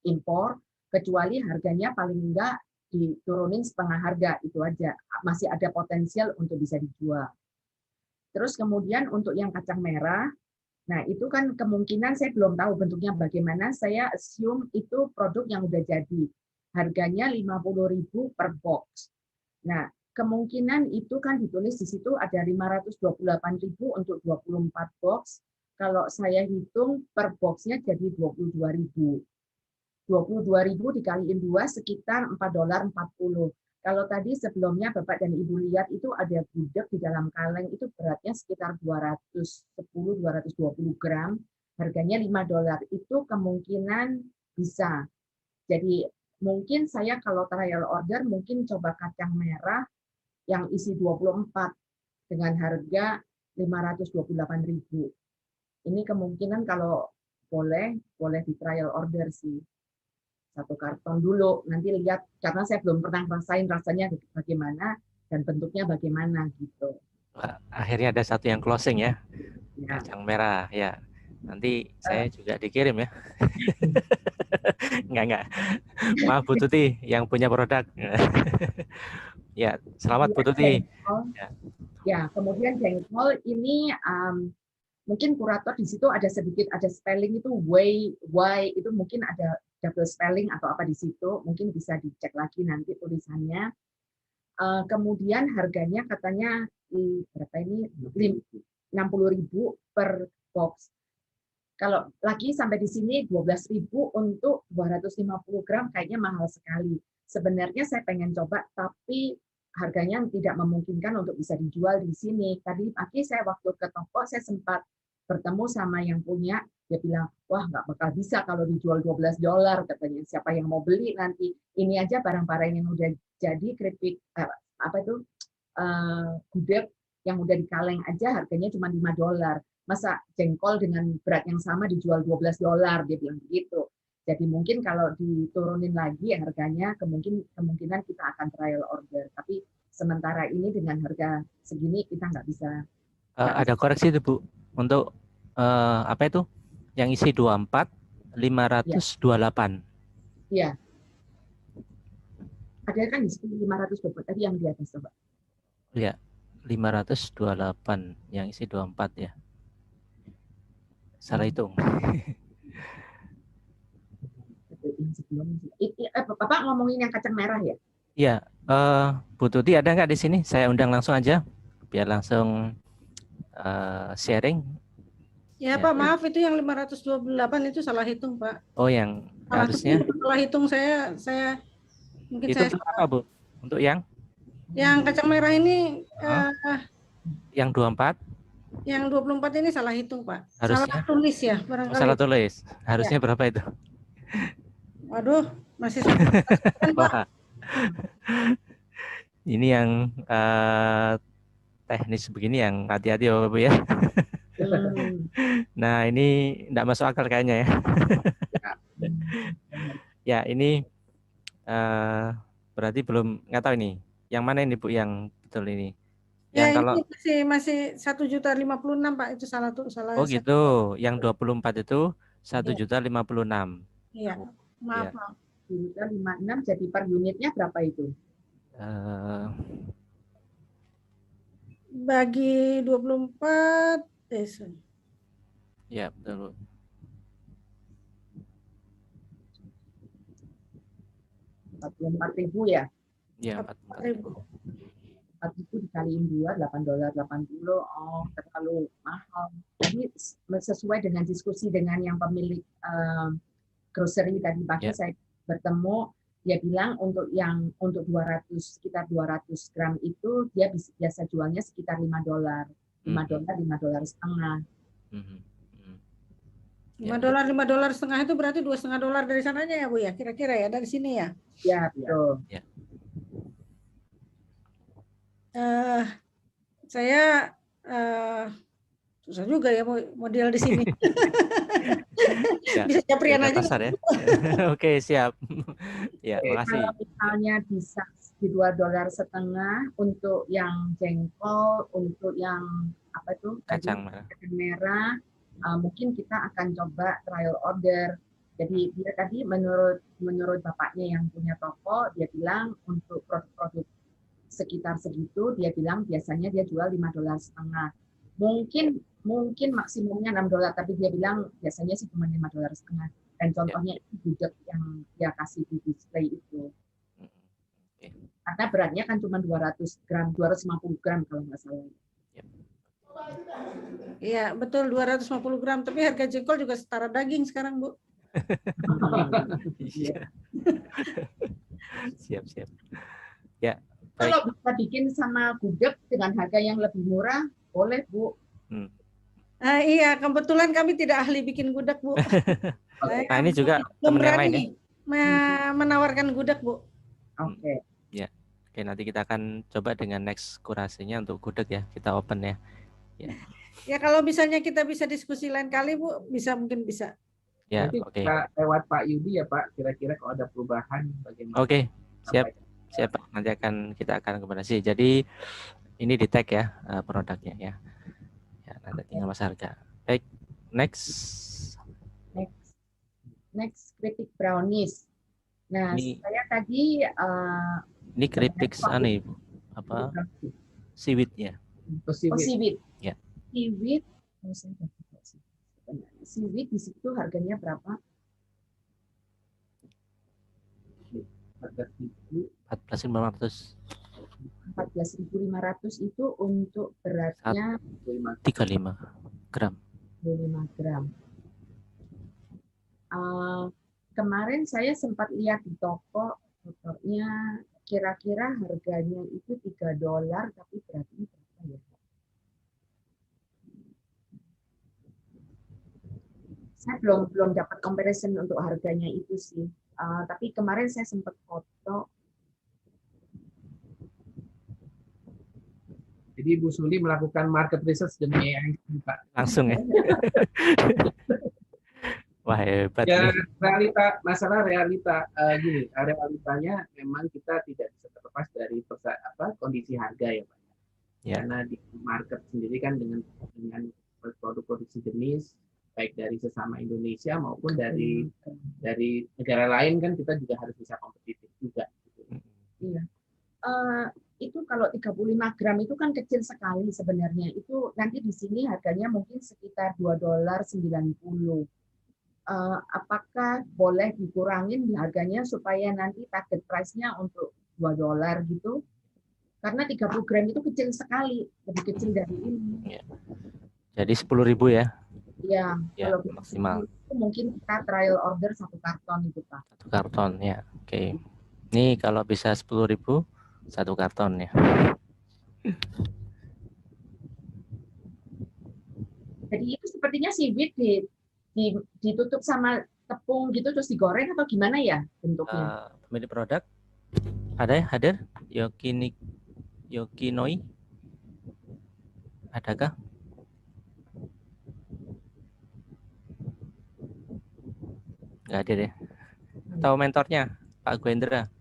impor, kecuali harganya paling enggak diturunin setengah harga, itu aja. Masih ada potensial untuk bisa dijual. Terus kemudian untuk yang kacang merah, nah itu kan kemungkinan saya belum tahu bentuknya bagaimana, saya assume itu produk yang udah jadi. Harganya 50.000 per box. Nah, kemungkinan itu kan ditulis di situ ada 528.000 untuk 24 box. Kalau saya hitung per boxnya jadi 22.000. 22.000 dikaliin 2 sekitar $4.40. Kalau tadi sebelumnya Bapak dan Ibu lihat itu ada gudeg di dalam kaleng, itu beratnya sekitar 210-220 gram, harganya $5. Itu kemungkinan bisa. Jadi mungkin saya kalau trial order mungkin coba kacang merah yang isi 24 dengan harga 528.000. Ini kemungkinan kalau boleh di trial order sih. Satu karton dulu, nanti lihat, karena saya belum pernah rasain rasanya bagaimana dan bentuknya bagaimana gitu. Akhirnya ada satu yang closing ya, Ya. kacang merah ya. Nanti saya juga dikirim ya. Enggak. Maaf Bu Tuti yang punya produk. Ya, selamat Bu Tuti. Ya, kemudian jengkol ini mungkin kurator di situ ada sedikit ada spelling itu Y itu mungkin ada double spelling atau apa di situ, mungkin bisa dicek lagi nanti tulisannya. Kemudian harganya katanya berapa ini 60.000 per box. Kalau lagi sampai di sini 12.000 untuk 250 gram kayaknya mahal sekali. Sebenarnya saya pengen coba tapi harganya tidak memungkinkan untuk bisa dijual di sini. Tadi pagi saya waktu ke toko saya sempat bertemu sama yang punya, dia bilang, wah nggak bakal bisa kalau dijual $12 katanya. Siapa yang mau beli nanti? Ini aja barang-barang yang udah jadi keripik gudeg yang udah di kaleng aja harganya cuma $5. Masa jengkol dengan berat yang sama dijual $12, dia bilang begitu. Jadi mungkin kalau diturunin lagi harganya kemungkinan kita akan trial order. Tapi sementara ini dengan harga segini kita nggak bisa. Ada koreksi itu Bu. Untuk apa itu? Yang isi 24 528. Iya. Ada kan di sini 520 tadi yang di atas coba. Iya, 528 yang isi 24 ya. Salah hitung. Bapak ngomongin yang kacang merah ya? Iya, Bu Tuti ada nggak di sini? Saya undang langsung aja, biar langsung sharing. Ya Pak, maaf itu yang 528 itu salah hitung Pak. Oh, yang harusnya? Salah hitung saya mungkin itu saya apa Bu? Untuk yang kacang merah ini yang 24? Yang 24 ini salah hitung Pak. Harusnya? Salah tulis ya barangkali. Salah tulis. Harusnya ya. Berapa itu? Waduh, masih Pak. Ini yang teknis begini yang hati-hati ya Bu ya. Nah ini enggak masuk akal kayaknya ya. Ya ini berarti belum nggak tahu ini. Yang mana ini Bu yang betul ini? Yang ya kalau ini masih 1.056 Pak, itu salah tuh salah. Oh gitu, yang 24 itu 1.056. Iya, maaf. Ya. 1.056 jadi per unitnya berapa itu? Bagi 24 ya betul. 44.000 ya? Ya, 44.000. 4.000 dikaliin 2, $8.80. Oh, terlalu mahal. Jadi sesuai dengan diskusi dengan yang pemilik grocery tadi pagi saya bertemu, dia bilang untuk 200 sekitar 200 gram itu dia biasa jualnya sekitar $5. $5 $5.50. $5 itu berarti $2,5 dari sananya ya Bu ya, kira-kira ya dari sini ya? Ya betul. Ya. Saya susah juga ya model di sini. Ya, bisa caprian aja. Pasar ya. Oke, siap. Ya, makasih. Kalau misalnya bisa di $2,50 untuk yang jengkol, untuk yang kacang merah, mungkin kita akan coba trial order. Jadi dia tadi menurut bapaknya yang punya toko, dia bilang untuk produk-produk sekitar segitu, dia bilang biasanya dia jual $5,5. Mungkin maksimumnya $6, tapi dia bilang biasanya sih cuma $5,5. Dan contohnya itu gudeg yang dia kasih di display itu. Karena beratnya kan cuma 200 gram, 250 gram kalau nggak salah. Iya, betul 250 gram. Tapi harga jengkol juga setara daging sekarang, Bu. Iya. Siap. Ya. Kalau Baik. bisa bikin sama gudeg dengan harga yang lebih murah, boleh, Bu. Iya, kebetulan kami tidak ahli bikin gudeg, Bu. Nah, ini juga belum teman yang lain ya. menawarkan gudeg, Bu. Oke. Ya. Oke, nanti kita akan coba dengan next kurasinya untuk gudeg ya. Kita open ya. Ya, kalau misalnya kita bisa diskusi lain kali, Bu, mungkin bisa. Ya, Nanti oke. lewat Pak Yudi ya Pak, kira-kira kalau ada perubahan bagaimana? Oke, siap Pak. Nanti kita akan rekomendasi. Jadi ini di tag ya produknya ya. Ya, nanti tinggal mas harga. Baik, next Kritik brownies. Nah, saya tadi ini kritik Ibu. Apa? Seaweed ya. Seaweed. Ya. Seaweed di situ harganya berapa? Harga 14.500. 14.500 itu untuk beratnya 35 gram. 25 gram. Kemarin saya sempat lihat di tokonya kira-kira harganya itu $3, tapi beratnya berapa ya? Saya belum dapat comparison untuk harganya itu sih. Tapi kemarin saya sempat foto. Jadi Bu Suli melakukan market research dan AI, Pak. Langsung ya. Wah, hebat ya, nih. Realitanya memang kita tidak bisa terlepas dari kondisi harga ya Pak. Ya. Karena di market sendiri kan dengan produk produksi jenis baik dari sesama Indonesia maupun dari negara lain kan kita juga harus bisa kompetitif juga. Iya. Itu kalau 35 gram itu kan kecil sekali sebenarnya. Itu nanti di sini harganya mungkin sekitar $2.90. Apakah boleh dikurangin harganya supaya nanti target price-nya untuk $2 gitu? Karena 30 gram itu kecil sekali, lebih kecil dari ini. Ya. Jadi 10.000 ya? Iya, ya, kalau maksimal. Itu mungkin kita trial order 1 karton itu Pak. 1 karton ya, oke. Ini kalau bisa 10.000, 1 karton ya. Jadi itu sepertinya seaweed ditutup sama tepung gitu terus digoreng atau gimana ya bentuknya? Pemilik produk ada ya, hadir? Yokinoi adakah? Nggak hadir ya? Atau mentornya Pak Gwendra?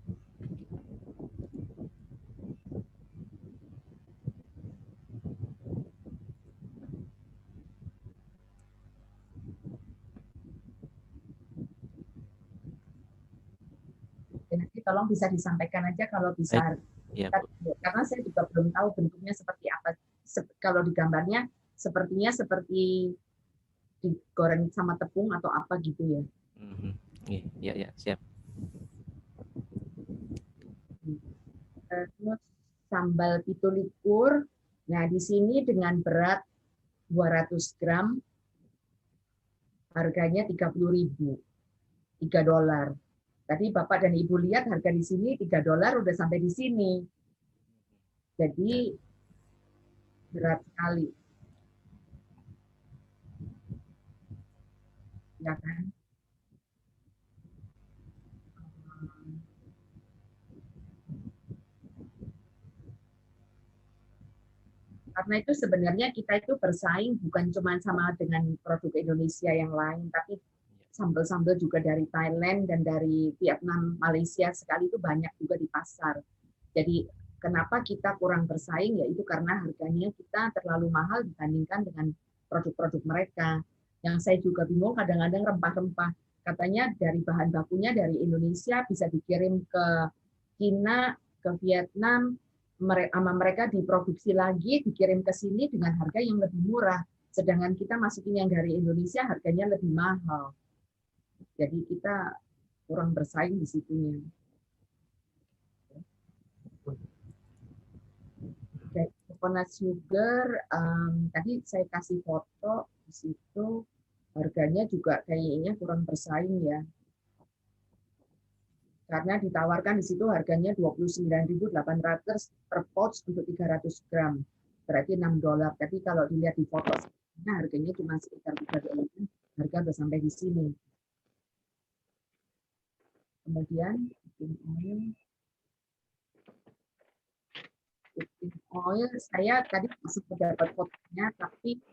Nanti tolong bisa disampaikan aja kalau bisa. Ya, karena saya juga belum tahu bentuknya seperti apa. Kalau di gambarnya sepertinya seperti digoreng sama tepung atau apa gitu ya. Ya, siap. Terus sambal pitu likur. Nah, di sini dengan berat 200 gram harganya 30.000. $3. Tadi Bapak dan Ibu lihat harga di sini $3 udah sampai di sini. Jadi berat sekali. Ya kan? Karena itu sebenarnya kita itu bersaing bukan cuma sama dengan produk Indonesia yang lain, tapi sambal-sambal juga dari Thailand dan dari Vietnam, Malaysia sekali itu banyak juga di pasar. Jadi kenapa kita kurang bersaing? Yaitu karena harganya kita terlalu mahal dibandingkan dengan produk-produk mereka. Yang saya juga bingung kadang-kadang rempah-rempah. katanya dari bahan bakunya dari Indonesia bisa dikirim ke Cina, ke Vietnam, sama mereka diproduksi lagi, dikirim ke sini dengan harga yang lebih murah. Sedangkan kita masukin yang dari Indonesia harganya lebih mahal. Jadi kita kurang bersaing di situnya. Coconut sugar, tadi saya kasih foto di situ, harganya juga kayaknya kurang bersaing ya. Karena ditawarkan di situ harganya 29.800 per pouch untuk 300 gram. Berarti $6. Tapi kalau dilihat di foto, harganya cuma sekitar $3. Harga udah sampai di sini. Kemudian, cooking oil, saya tadi masih dapat fotonya, tapi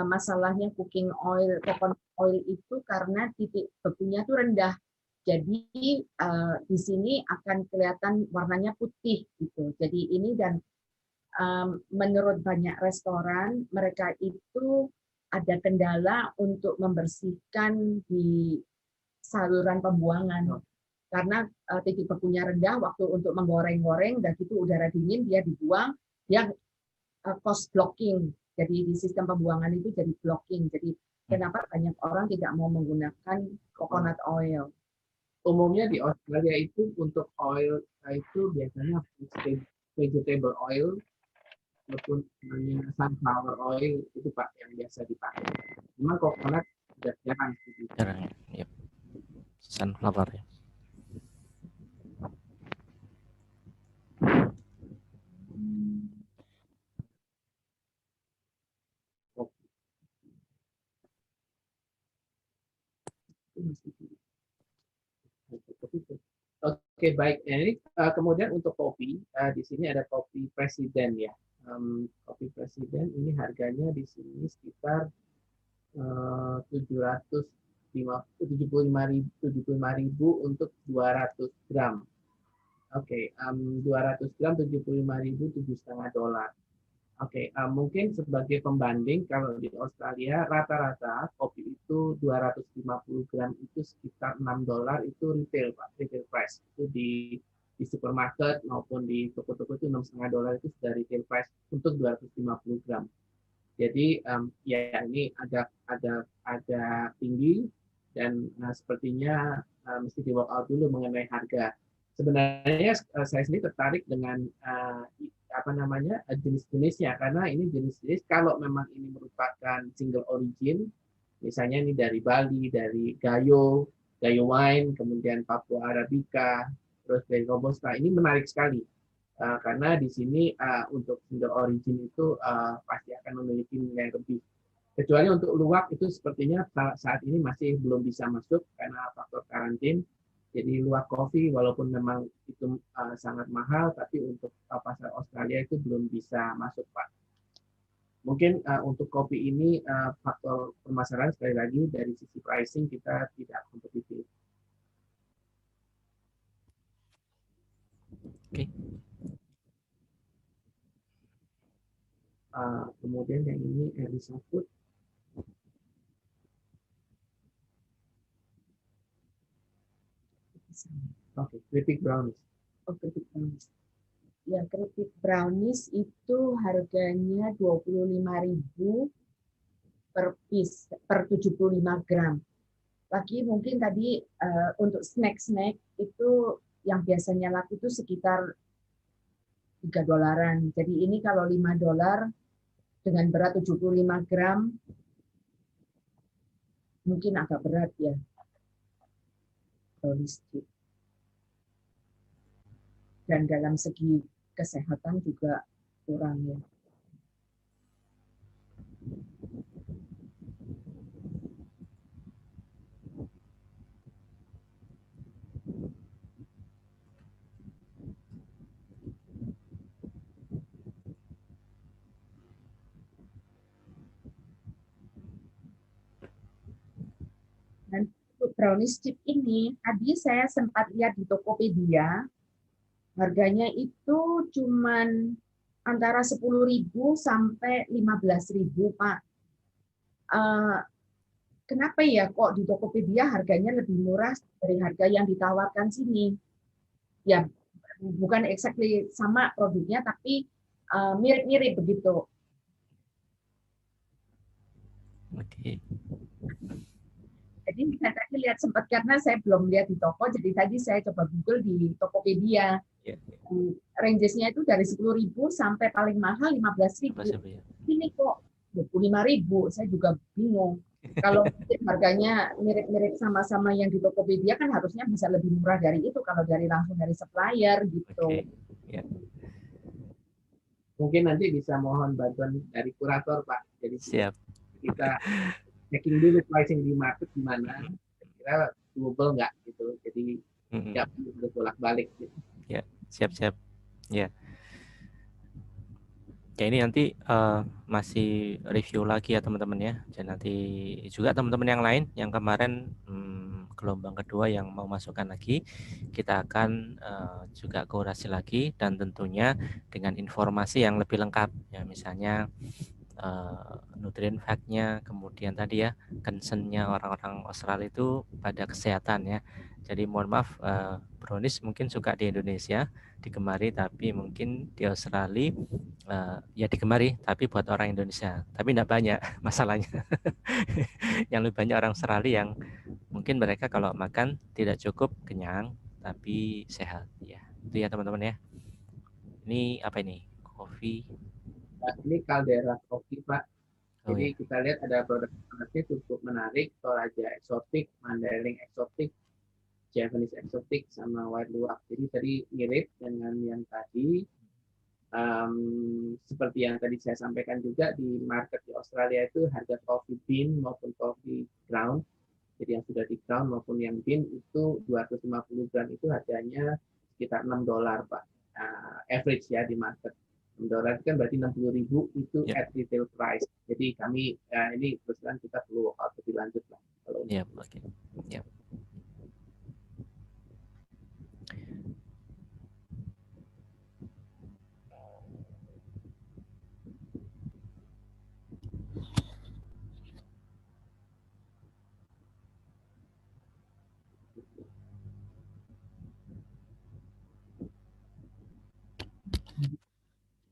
masalahnya cooking oil, coconut oil itu karena titik bekunya itu rendah. Jadi di sini akan kelihatan warnanya putih gitu. Jadi ini dan menurut banyak restoran mereka itu ada kendala untuk membersihkan di saluran pembuangan karena titik bekunya rendah. Waktu untuk menggoreng-goreng dan itu udara dingin dia dibuang, dia cost blocking. Jadi di sistem pembuangan itu jadi blocking. Jadi kenapa banyak orang tidak mau menggunakan coconut oil? Umumnya di Australia itu untuk oil itu biasanya vegetable oil ataupun sunflower oil itu Pak yang biasa dipakai. Memang coconut tidak jarang. Jarang ya. Yep. Sunflower ya. Oke, baik. Ini kemudian untuk kopi, di sini ada kopi presiden ya. Kopi presiden ini harganya di sini sekitar 75.000 untuk 200 gram. Oke, 200 gram 75.000, $7,5. Oke, mungkin sebagai pembanding kalau di Australia rata-rata kopi itu 250 gram itu sekitar $6 itu retail Pak, retail price. Itu di supermarket maupun di toko-toko itu $6,5 itu sudah retail price untuk 250 gram. Jadi ya ini agak tinggi dan sepertinya mesti di work out dulu mengenai harga. Sebenarnya saya sendiri tertarik dengan jenis-jenisnya karena ini jenis-jenis kalau memang ini merupakan single origin, misalnya ini dari Bali, dari Gayo wine, kemudian Papua Arabica, terus dari Robusta, ini menarik sekali karena di sini untuk single origin itu pasti akan memiliki nilai lebih. Kecuali untuk luwak itu sepertinya saat ini masih belum bisa masuk karena faktor karantin. Jadi luwak kopi walaupun memang itu sangat mahal, tapi untuk pasar Australia itu belum bisa masuk Pak. Mungkin untuk kopi ini faktor permasalahan sekali lagi dari sisi pricing kita tidak kompetitif. Oke. Kemudian yang ini Elisa Food. Oke, keripik brownies. Oh, keripik brownies. Ya, keripik brownies itu harganya 25.000 per piece, per 75 gram. Lagi mungkin tadi untuk snack-snack itu yang biasanya laku itu sekitar $3. Jadi ini kalau $5 dengan berat 75 gram mungkin agak berat ya. Dan dalam segi kesehatan juga kurang ya. Dan untuk brownies chip ini, tadi saya sempat lihat di Tokopedia, harganya itu cuman antara 10.000 sampai 15.000, Pak. kenapa ya kok di Tokopedia harganya lebih murah dari harga yang ditawarkan sini? Ya, bukan exactly sama produknya, tapi mirip-mirip begitu. Oke. Jadi saya tadi lihat sempat karena saya belum lihat di toko, jadi tadi saya coba Google di Tokopedia. Ya. Ranges-nya itu dari 10.000 sampai paling mahal 15.000. Ya. Ini kok 25.000, saya juga bingung. Kalau harganya mirip-mirip sama-sama yang di Tokopedia kan harusnya bisa lebih murah dari itu kalau langsung dari supplier gitu. Oke. Ya. Mungkin nanti bisa mohon bantuan dari kurator, Pak. Jadi Siap. kita checking dulu pricing di market gimana, kira doable nggak gitu. Jadi nggak perlu bolak-balik gitu. Ya, siap-siap. Ya. Ya ini nanti masih review lagi ya teman-teman ya. Dan nanti juga teman-teman yang lain yang kemarin gelombang kedua yang mau masukkan lagi, kita akan juga kurasi lagi dan tentunya dengan informasi yang lebih lengkap ya, misalnya nutrient fact-nya, kemudian tadi ya concern-nya orang-orang Australia itu pada kesehatan ya. Jadi mohon maaf, brownies mungkin suka di Indonesia digemari, tapi mungkin di Australia ya digemari tapi buat orang Indonesia, tapi tidak banyak masalahnya. Yang lebih banyak orang Australia yang mungkin mereka kalau makan tidak cukup kenyang tapi sehat ya. Itu ya teman-teman ya. Ini apa ini? Kopi. Nah, ini Caldera Coffee, Pak. Oh, Jadi ya. kita lihat ada produk-produknya cukup menarik, Toraja eksotik, Mandarin eksotik, Japanese eksotik, sama White Luwak. Jadi tadi mirip dengan yang tadi. Seperti yang tadi saya sampaikan juga, di market di Australia itu harga coffee bean maupun coffee ground, jadi yang sudah di ground maupun yang bean itu 250 gram itu harganya sekitar $6, Pak. Average ya di market. $6 kan berarti 60.000 itu at retail price. Jadi kami ini terus terang kita perlu workout lebih lanjut lah. Kalau Oke.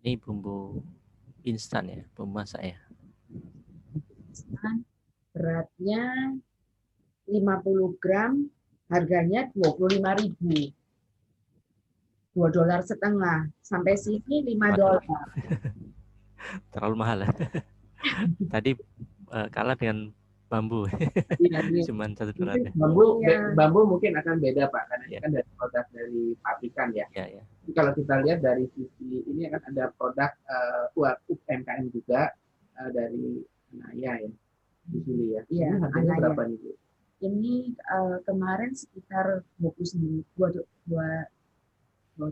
Ini bumbu instan ya, bumbu masak ya. Beratnya 50 gram, harganya 25.000. $2,5 sampai sini $5. Terlalu mahal. Tadi kalah dengan bambu. Cuman $1. Bambu mungkin akan beda, Pak, karena ini kan dari produk dari pabrikan ya. Kalau kita lihat dari sisi ini akan ada produk UMKM juga dari Anaya ya di sini ya. Ini harganya berapa nih, Bu? Ini kemarin sekitar 29, 60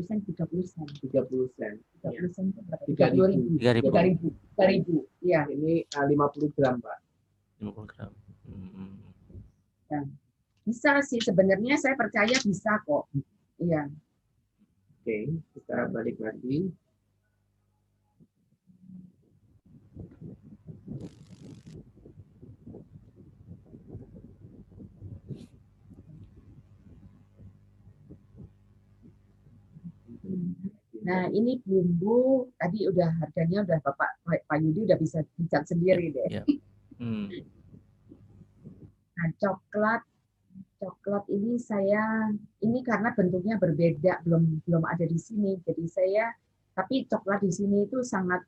sen, 30 sen. 30 sen. 30 sen itu berapa? 3.000. Ya. Ini 50 gram, Pak. 50 gram. Ya. Bisa sih, sebenarnya saya percaya bisa kok. Iya. Oke, kita balik lagi. Nah, ini bumbu tadi udah harganya udah Pak Yudi udah bisa lihat sendiri deh. Nah, coklat ini karena bentuknya berbeda, belum ada di sini. Jadi tapi coklat di sini itu sangat,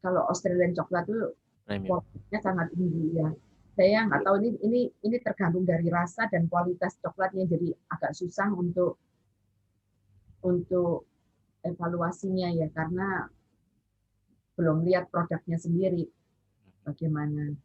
kalau Australian coklat itu kualitasnya sangat tinggi ya. Saya nggak tahu ini tergantung dari rasa dan kualitas coklatnya, jadi agak susah untuk evaluasinya ya, karena belum lihat produknya sendiri bagaimana.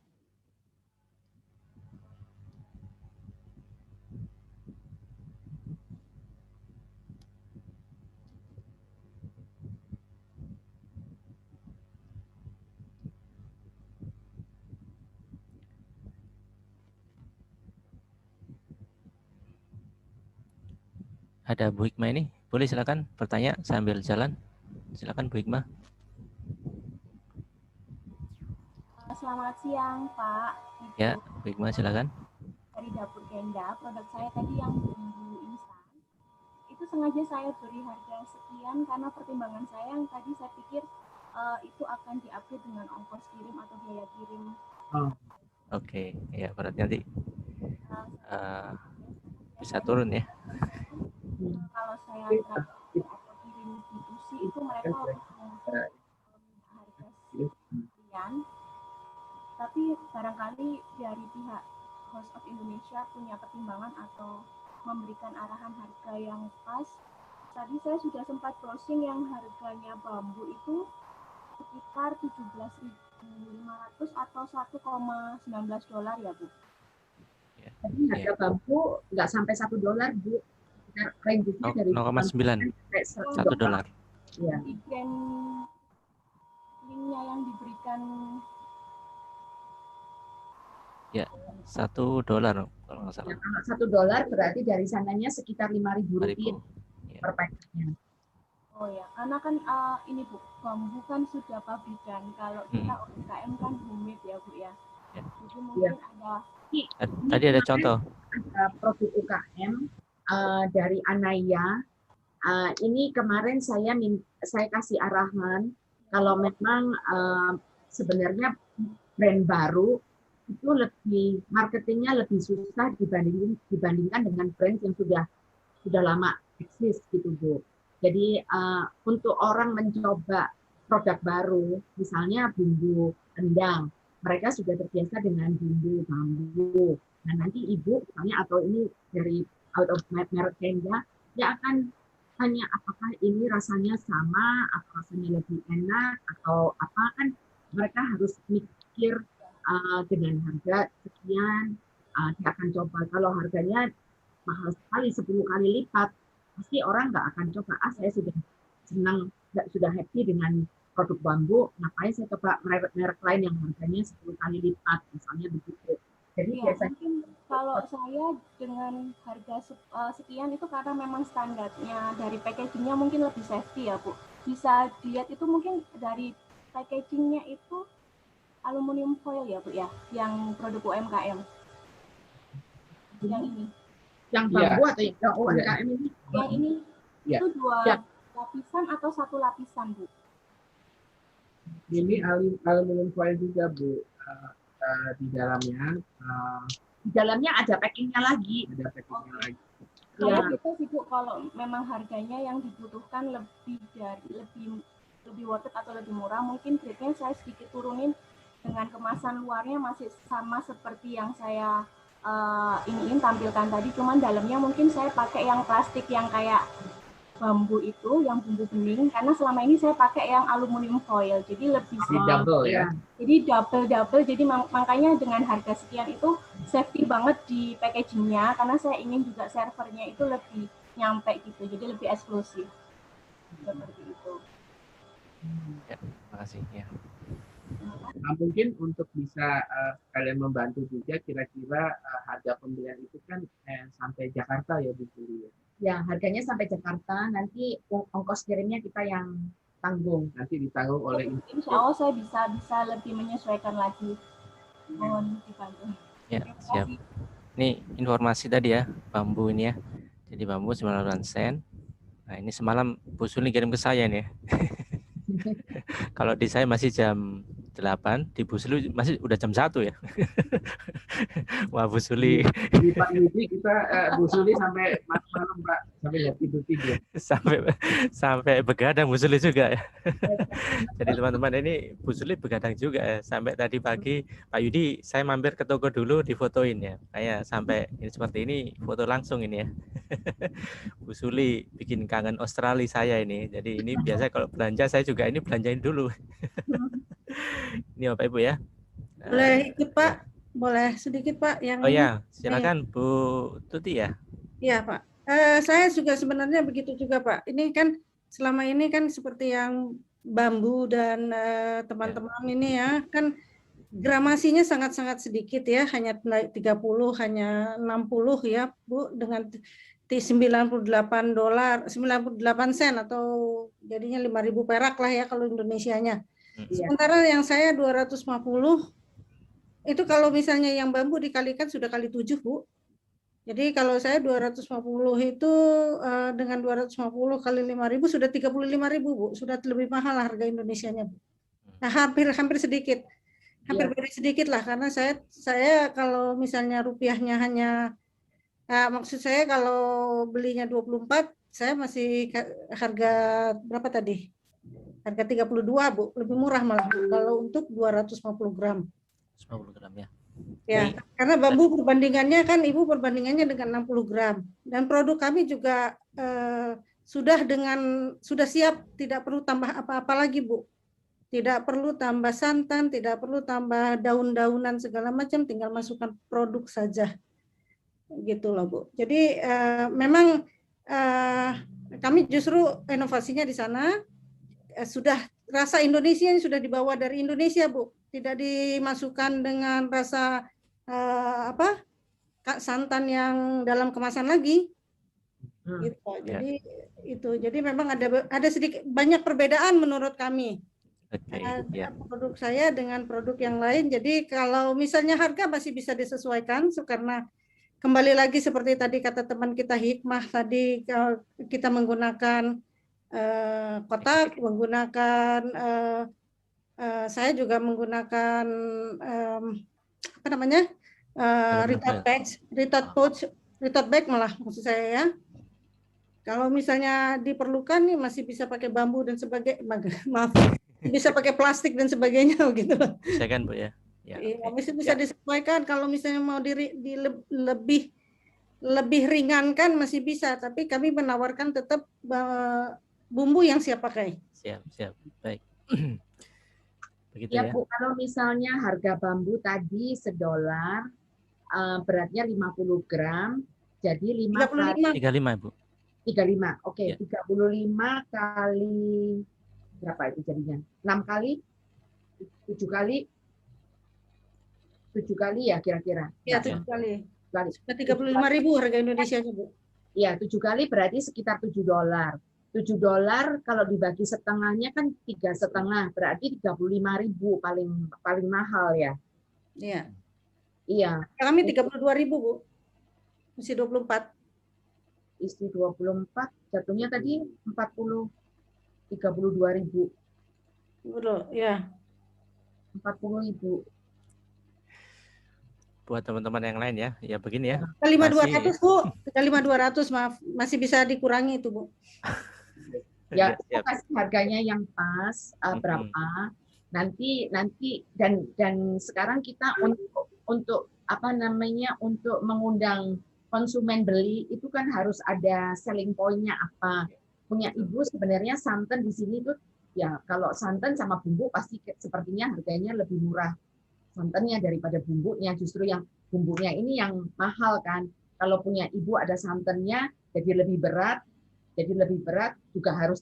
Ada Bu Hikmah ini, boleh silakan bertanya sambil jalan. Silakan Bu Hikmah. Selamat siang, Pak. Ya, Bu Hikmah silakan. Dari Dapur Genda, produk saya tadi yang bumbu instan. Itu sengaja saya beri harga sekian karena pertimbangan saya yang tadi saya pikir itu akan di-upgrade dengan ongkos kirim atau biaya kirim. Oke, ya berarti nanti bisa turun ya. Kalau saya transfer atau kirim B2C itu mereka harga sekian. Tapi barangkali dari pihak Host of Indonesia punya pertimbangan atau memberikan arahan harga yang pas. Tadi saya sudah sempat browsing yang harganya bambu itu sekitar 17.500 atau 1,19 dolar ya, Bu. Jadi harga bambu nggak sampai $1, Bu. Range-nya dari 0,9 sampai $1. Ya. Di brand linknya yang diberikan ya $1 kalau nggak salah. Ya, kalau $1 berarti dari sananya sekitar Rp5.000 per paketnya. Oh ya, karena kan ini Bu, bambu kan sudah pabrikan. Kalau kita UMKM kan homemade ya Bu ya. Jadi mungkin ada. Tadi ada contoh. Ada produk UKM dari Anaya. Ini kemarin saya kasih arahan kalau memang sebenarnya brand baru itu lebih marketingnya lebih susah dibandingkan dengan brand yang sudah lama eksis gitu Bu. Jadi untuk orang mencoba produk baru, misalnya bumbu rendang, mereka sudah terbiasa dengan bumbu bambu. Nah nanti ibu misalnya atau ini dari out of merek Genda, dia akan tanya apakah ini rasanya sama, atau rasanya lebih enak atau apa, kan mereka harus mikir dengan harga sekian, dia akan coba. Kalau harganya mahal sekali 10 kali lipat, pasti orang nggak akan coba. Saya sudah senang, sudah happy dengan produk bambu, ngapain saya coba merek lain yang harganya 10 kali lipat, misalnya begitu. Jadi ya, biasanya mungkin kalau saya dengan harga sekian itu karena memang standarnya dari packagingnya mungkin lebih safety ya Bu. Bisa dilihat itu mungkin dari packagingnya itu aluminium foil ya Bu ya, yang produk UMKM. Yang ini. Yang bambu atau yang UMKM ini? Yang ini itu 2 lapisan atau 1 lapisan Bu? Ini aluminium foil juga Bu. Di dalamnya. Di dalamnya ada packingnya lagi. Ada packingnya lagi. Kalau gitu sih Bu, kalau memang harganya yang dibutuhkan lebih worth it atau lebih murah, mungkin grade-nya saya sedikit turunin dengan kemasan luarnya masih sama seperti yang saya ingin tampilkan tadi, cuman dalamnya mungkin saya pakai yang plastik yang kayak bambu itu, yang bumbu bening, karena selama ini saya pakai yang aluminium foil, jadi lebih double ya. Jadi double, jadi makanya dengan harga sekian itu safety banget di packagingnya, karena saya ingin juga servernya itu lebih nyampe gitu, jadi lebih eksklusif seperti itu. Ya, terima kasih ya. Nah, mungkin untuk bisa kalian membantu juga, kira-kira harga pembelian itu kan sampai Jakarta ya Bu Suri ya? Ya, harganya sampai Jakarta, nanti ongkos kirimnya kita yang tanggung. Nanti ditanggung oleh Insya Allah saya bisa lebih menyesuaikan lagi. Mohon dibantu. Ya, siap. Ini informasi tadi ya, bambu ini ya. Jadi bambu 98 sen. Nah, ini semalam Bu Suli kirim ke saya nih. Kalau di saya masih jam 8, di Bu Suli masih udah jam 1 ya. Wah, Bu Suli. Di Pak Yudi kita Bu Suli sampai malam Pak, sampai nggak tidur. sampai begadang Bu Suli juga ya. Jadi teman-teman, ini Bu Suli begadang juga ya. Sampai tadi pagi Pak Yudi saya mampir ke toko dulu difotoin ya. Kayak sampai ini seperti ini foto langsung ini ya. Bu Suli bikin kangen Australia saya ini. Jadi ini biasa kalau belanja saya juga ini belanjain dulu. Ini Bapak Ibu ya. Boleh ikut Pak? Boleh sedikit Pak yang Oh ya, silakan Bu Tuti ya. Iya Pak. Saya juga sebenarnya begitu juga Pak. Ini kan selama ini kan seperti yang bambu dan teman-teman ini ya, kan gramasinya sangat-sangat sedikit ya, hanya 30, hanya 60 ya Bu, dengan $98, 98 sen atau jadinya 5.000 perak lah ya kalau Indonesianya. Sementara yang saya 250 itu kalau misalnya yang bambu dikalikan sudah kali 7, Bu. Jadi kalau saya 250 itu dengan 250 kali 5.000 sudah 35.000, Bu. Sudah lebih mahal harga Indonesianya, Bu. Nah, hampir sedikit. Hampir beda sedikit lah, karena saya kalau misalnya rupiahnya hanya maksud saya kalau belinya 24, saya masih harga berapa tadi? Harga 32, Bu. Lebih murah malah, Bu, kalau untuk 250 gram. 150 gram ya. Ya, karena bambu perbandingannya kan Ibu perbandingannya dengan 60 gram. Dan produk kami juga sudah siap, tidak perlu tambah apa-apa lagi, Bu. Tidak perlu tambah santan, tidak perlu tambah daun-daunan segala macam, tinggal masukkan produk saja. Gitu loh, Bu. Jadi memang kami justru inovasinya di sana sudah rasa Indonesia ini sudah dibawa dari Indonesia, Bu. Tidak dimasukkan dengan rasa santan yang dalam kemasan lagi. Gitu. Jadi jadi memang ada sedikit banyak perbedaan menurut kami. Produk saya dengan produk yang lain. Jadi kalau misalnya harga masih bisa disesuaikan, karena kembali lagi seperti tadi kata teman kita Hikmah tadi, kita menggunakan kotak, menggunakan saya juga menggunakan retort bag malah maksud saya ya. Kalau misalnya diperlukan nih masih bisa pakai bambu dan sebagainya, maaf, bisa pakai plastik dan sebagainya gitu. Bisa kan, Bu ya? Ya, masih bisa disesuaikan. Kalau misalnya mau lebih ringankan masih bisa, tapi kami menawarkan tetap bumbu yang siap pakai. Siap. Baik. Begitu ya, ya. Bu, kalau misalnya harga bambu tadi $1, beratnya 50 gram, jadi 35, Bu. 35, oke. 35 kali berapa itu jadinya? 6 kali? 7 kali? 7 kali ya kira-kira? Ya, 7 kali. Sudah 35.000 harga Indonesianya, Bu. Iya, 7 kali berarti sekitar $7. $7 kalau dibagi setengahnya kan 3,5, berarti 35.000 paling mahal ya. Iya. Iya. Kami 32.000, Bu. Masih 24. Isi 24, jatuhnya tadi 32.000. Betul, ya. 40.000. Buat teman-teman yang lain ya begini ya. 5.200, Bu. 5.200, maaf. Masih bisa dikurangi itu, Bu. Ya, kasih harganya yang pas berapa nanti dan sekarang kita untuk untuk mengundang konsumen beli itu kan harus ada selling point-nya apa. Punya Ibu sebenarnya santan di sini tuh ya kalau santan sama bumbu pasti sepertinya harganya lebih murah santannya daripada bumbunya, justru yang bumbunya ini yang mahal kan. Kalau punya Ibu ada santannya jadi lebih berat juga harus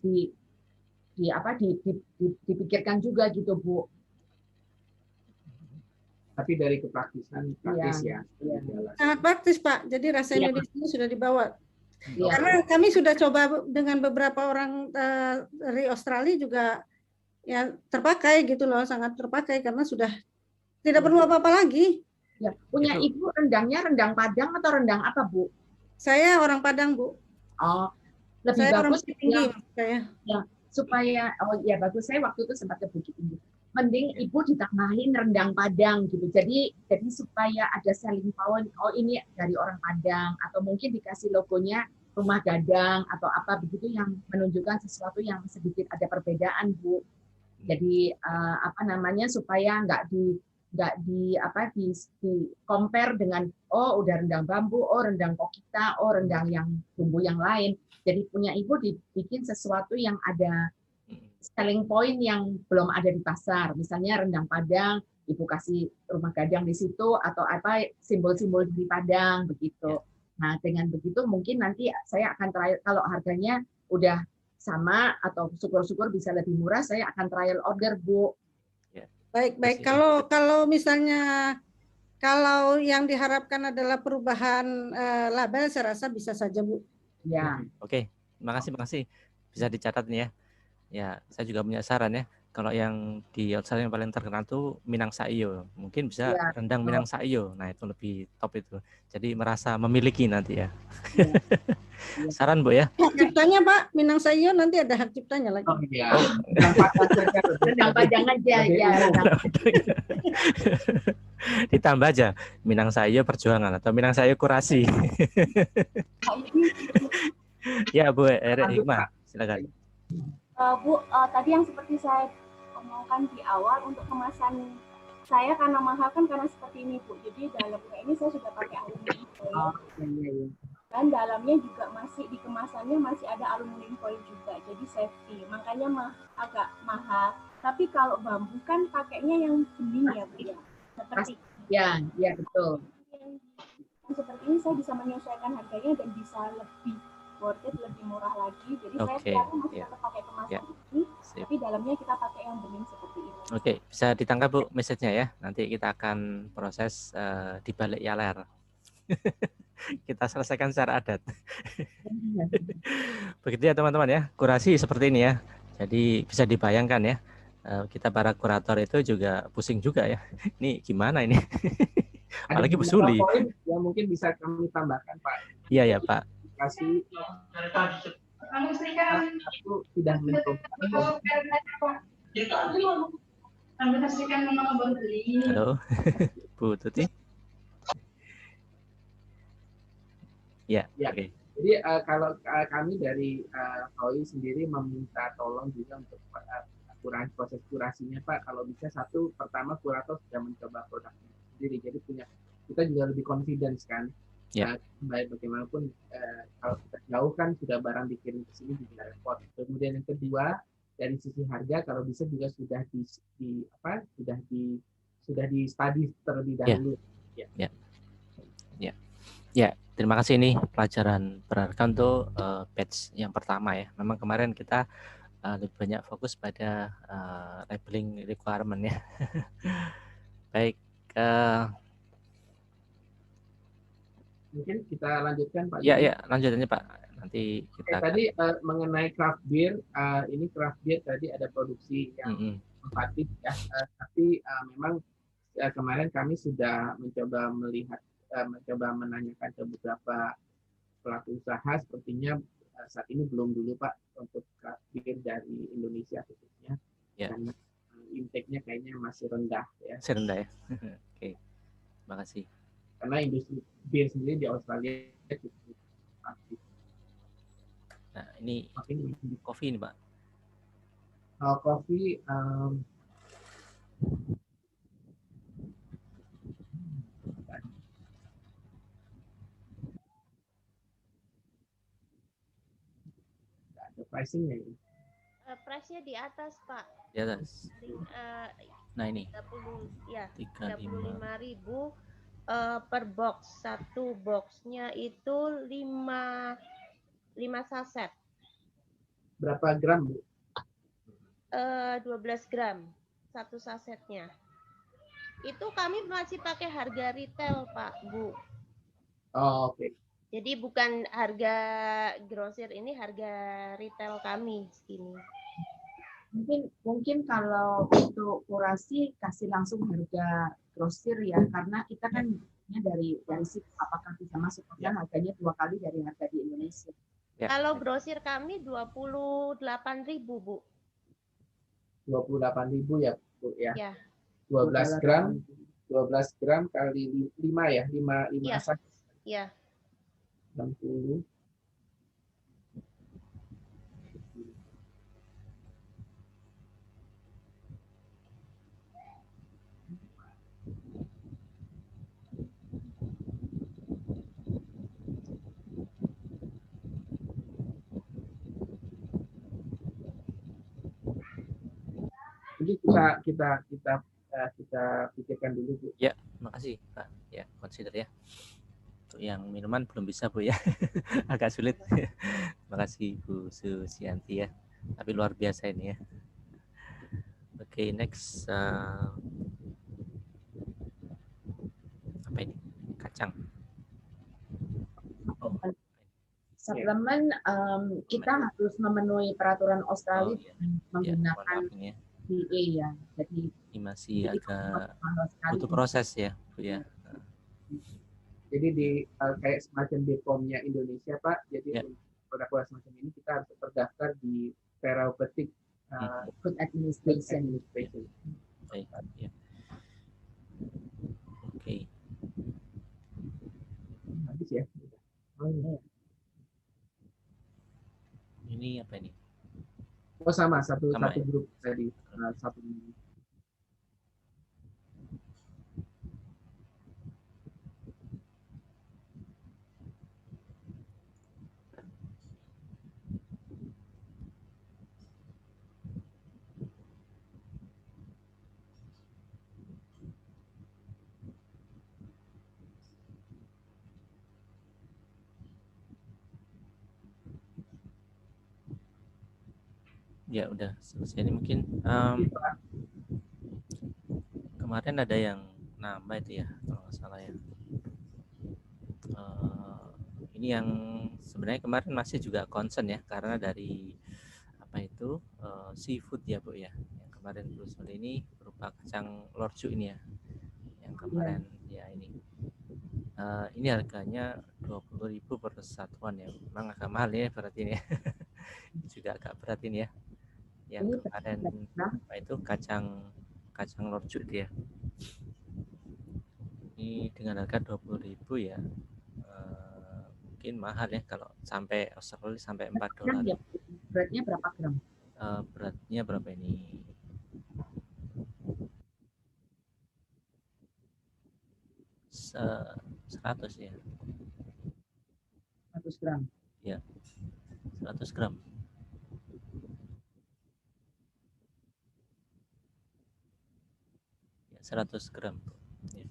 dipikirkan juga gitu, Bu. Tapi dari kepraktisan praktis ya. Sangat praktis, Pak. Jadi rasa Indonesia ini sudah dibawa. Karena kami sudah coba dengan beberapa orang dari Australia juga ya terpakai gitu loh, sangat terpakai karena sudah tidak perlu apa-apa lagi. Ya, punya Ibu rendangnya rendang Padang atau rendang apa, Bu? Saya orang Padang, Bu. Oh, lebih saya bagus tinggi, ya supaya bagus. Saya waktu itu sempat ke Bukit Tinggi. Mending Ibu ditambahin rendang Padang gitu. Jadi supaya ada selling point. Oh, ini dari orang Padang atau mungkin dikasih logonya Rumah Gadang atau apa begitu yang menunjukkan sesuatu yang sedikit ada perbedaan, Bu. Jadi supaya nggak di compare dengan udah rendang bambu, rendang kokita, rendang yang bumbu yang lain. Jadi punya Ibu dibikin sesuatu yang ada selling point yang belum ada di pasar. Misalnya rendang Padang, Ibu kasih Rumah Gadang di situ atau simbol-simbol dari Padang begitu. Nah, dengan begitu mungkin nanti saya akan trial kalau harganya udah sama atau syukur-syukur bisa lebih murah, saya akan trial order, Bu. Baik. Kalau misalnya yang diharapkan adalah perubahan label, saya rasa bisa saja, Bu. Ya. Oke, makasih. Bisa dicatat nih ya. Ya, saya juga punya saran ya. Kalau yang di Australia yang paling terkenal tuh Minang Saiyo. Mungkin bisa Ya, rendang Minang Saiyo. Nah, itu lebih top itu. Jadi merasa memiliki nanti ya. ya. Saran Bu ya. Hak ciptanya Pak, Minang Sayo nanti ada hak ciptanya lagi. Oh iya. Rendang Padang aja ya. Ditambah aja Minang Saiyo perjuangan atau Minang Saiyo kurasi. Ya Bu Hikmah, silakan. Bu, tadi yang seperti saya omongkan di awal, untuk kemasan saya karena mahal kan karena seperti ini Bu. Jadi dalamnya ini saya sudah pakai aluminium foil. Dan dalamnya juga masih di kemasannya masih ada aluminium foil juga. Jadi safety. Makanya agak mahal. Tapi kalau bambu kan pakainya yang bening ya Bu ya. Seperti ya betul. Yang seperti ini saya bisa menyesuaikan harganya dan bisa lebih worth it, lebih murah lagi. Jadi saya sekarang masih tetap pakai kemasan ini, tapi dalamnya kita pakai yang bening seperti ini. Oke, bisa ditangkap Bu message-nya ya. Nanti kita akan proses di balik yaler. Kita selesaikan secara adat. Begitu ya teman-teman ya. Kurasi seperti ini ya. Jadi bisa dibayangkan ya. Kita para kurator itu juga pusing juga ya. Ini gimana ini? Apalagi Bu Suli. Yang mungkin bisa kami tambahkan Pak. Iya ya Pak. Kasih aku sudah mencoba. Halo, Bu Tuti. Ya. Oke. Jadi kalau kami dari HOI sendiri meminta tolong juga untuk proses kurasinya Pak. Kalau bisa pertama kurator sudah mencoba produknya sendiri. Jadi kita juga lebih confidence kan. Baik bagaimanapun kalau kita jauh kan sudah barang dikirim ke sini juga repot. Kemudian yang kedua dari sisi harga kalau bisa juga sudah di study terlebih dahulu. Ya, terima kasih ini pelajaran berharga untuk batch yang pertama ya. Memang kemarin kita lebih banyak fokus pada labeling requirement ya. Baik. Mungkin kita lanjutkan Pak. Ya, lanjutannya Pak. Nanti kita tadi mengenai craft beer, ini craft beer tadi ada produksi yang inovatif ya. Tapi memang kemarin kami sudah mencoba menanyakan ke beberapa pelaku usaha, sepertinya saat ini belum dulu Pak untuk craft beer dari Indonesia khususnya. Karena intake-nya kayaknya masih rendah ya. Masih rendah ya. Oke. Terima kasih. Karena industri bir sendiri di Australia cukup aktif. Nah, ini kopi ini Pak. Kopi ada pricing-nya ini. Price-nya di atas Pak. Di atas. Nah ini. 35.000 per box. Satu boxnya itu 5 saset. Berapa gram Bu? 12 gram satu sasetnya. Itu kami masih pakai harga retail Pak Bu. Oh, oke. Jadi bukan harga grosir, ini harga retail kami segini. Mungkin kalau untuk kurasi kasih langsung harga grosir ya, karena kita kan dari apakah bisa masuk kan harganya 2 kali dari harga di Indonesia. Kalau grosir kami 28.000 Bu. 28.000 ya Bu ya. 12 gram kali 5 ya, 5 sak. Iya. 60. Jadi kita pikirkan dulu Bu. Ya, makasih Pak. Ya, consider ya. Untuk yang minuman belum bisa Bu ya. Agak sulit. Makasih Bu Susianti ya. Tapi luar biasa ini ya. Oke, next apa ini? Kacang. Suplemen kita harus memenuhi peraturan Australia menggunakan FDA ya. Jadi Ini masih agak mahal sekali. butuh proses ya, Bu ya. Jadi di kayak semacam BPOM-nya Indonesia, Pak. Jadi Ya. produk semacam ini kita harus terdaftar di Therapeutic Food Administration. Baik, ya. Oke. Habis ya. Oh iya. Ini apa ini? Oh sama, satu Sama ya? grup tadi, satu. Ya udah selesai ini mungkin. Kemarin ada yang nambah itu ya, kalau nggak salah ya. Ini yang sebenarnya kemarin masih juga concern ya, karena dari apa itu seafood ya Bu ya. Yang kemarin brosur ini berupa kacang lorju ini ya, yang kemarin ya ini. Ini harganya 20.000 per satuan ya. Memang agak mahal ya berarti ini ya. Juga agak berat ini ya. Yang kemarin apa itu kacang lorju itu ya. Ini dengan harga 20.000 ya. Mungkin mahal ya kalau sampai Australia sampai $4. Ya, beratnya berapa gram? Beratnya berapa ini? 100 ya. 100 gram. Ya. 100 gram. Ya, 100 gram. Ya.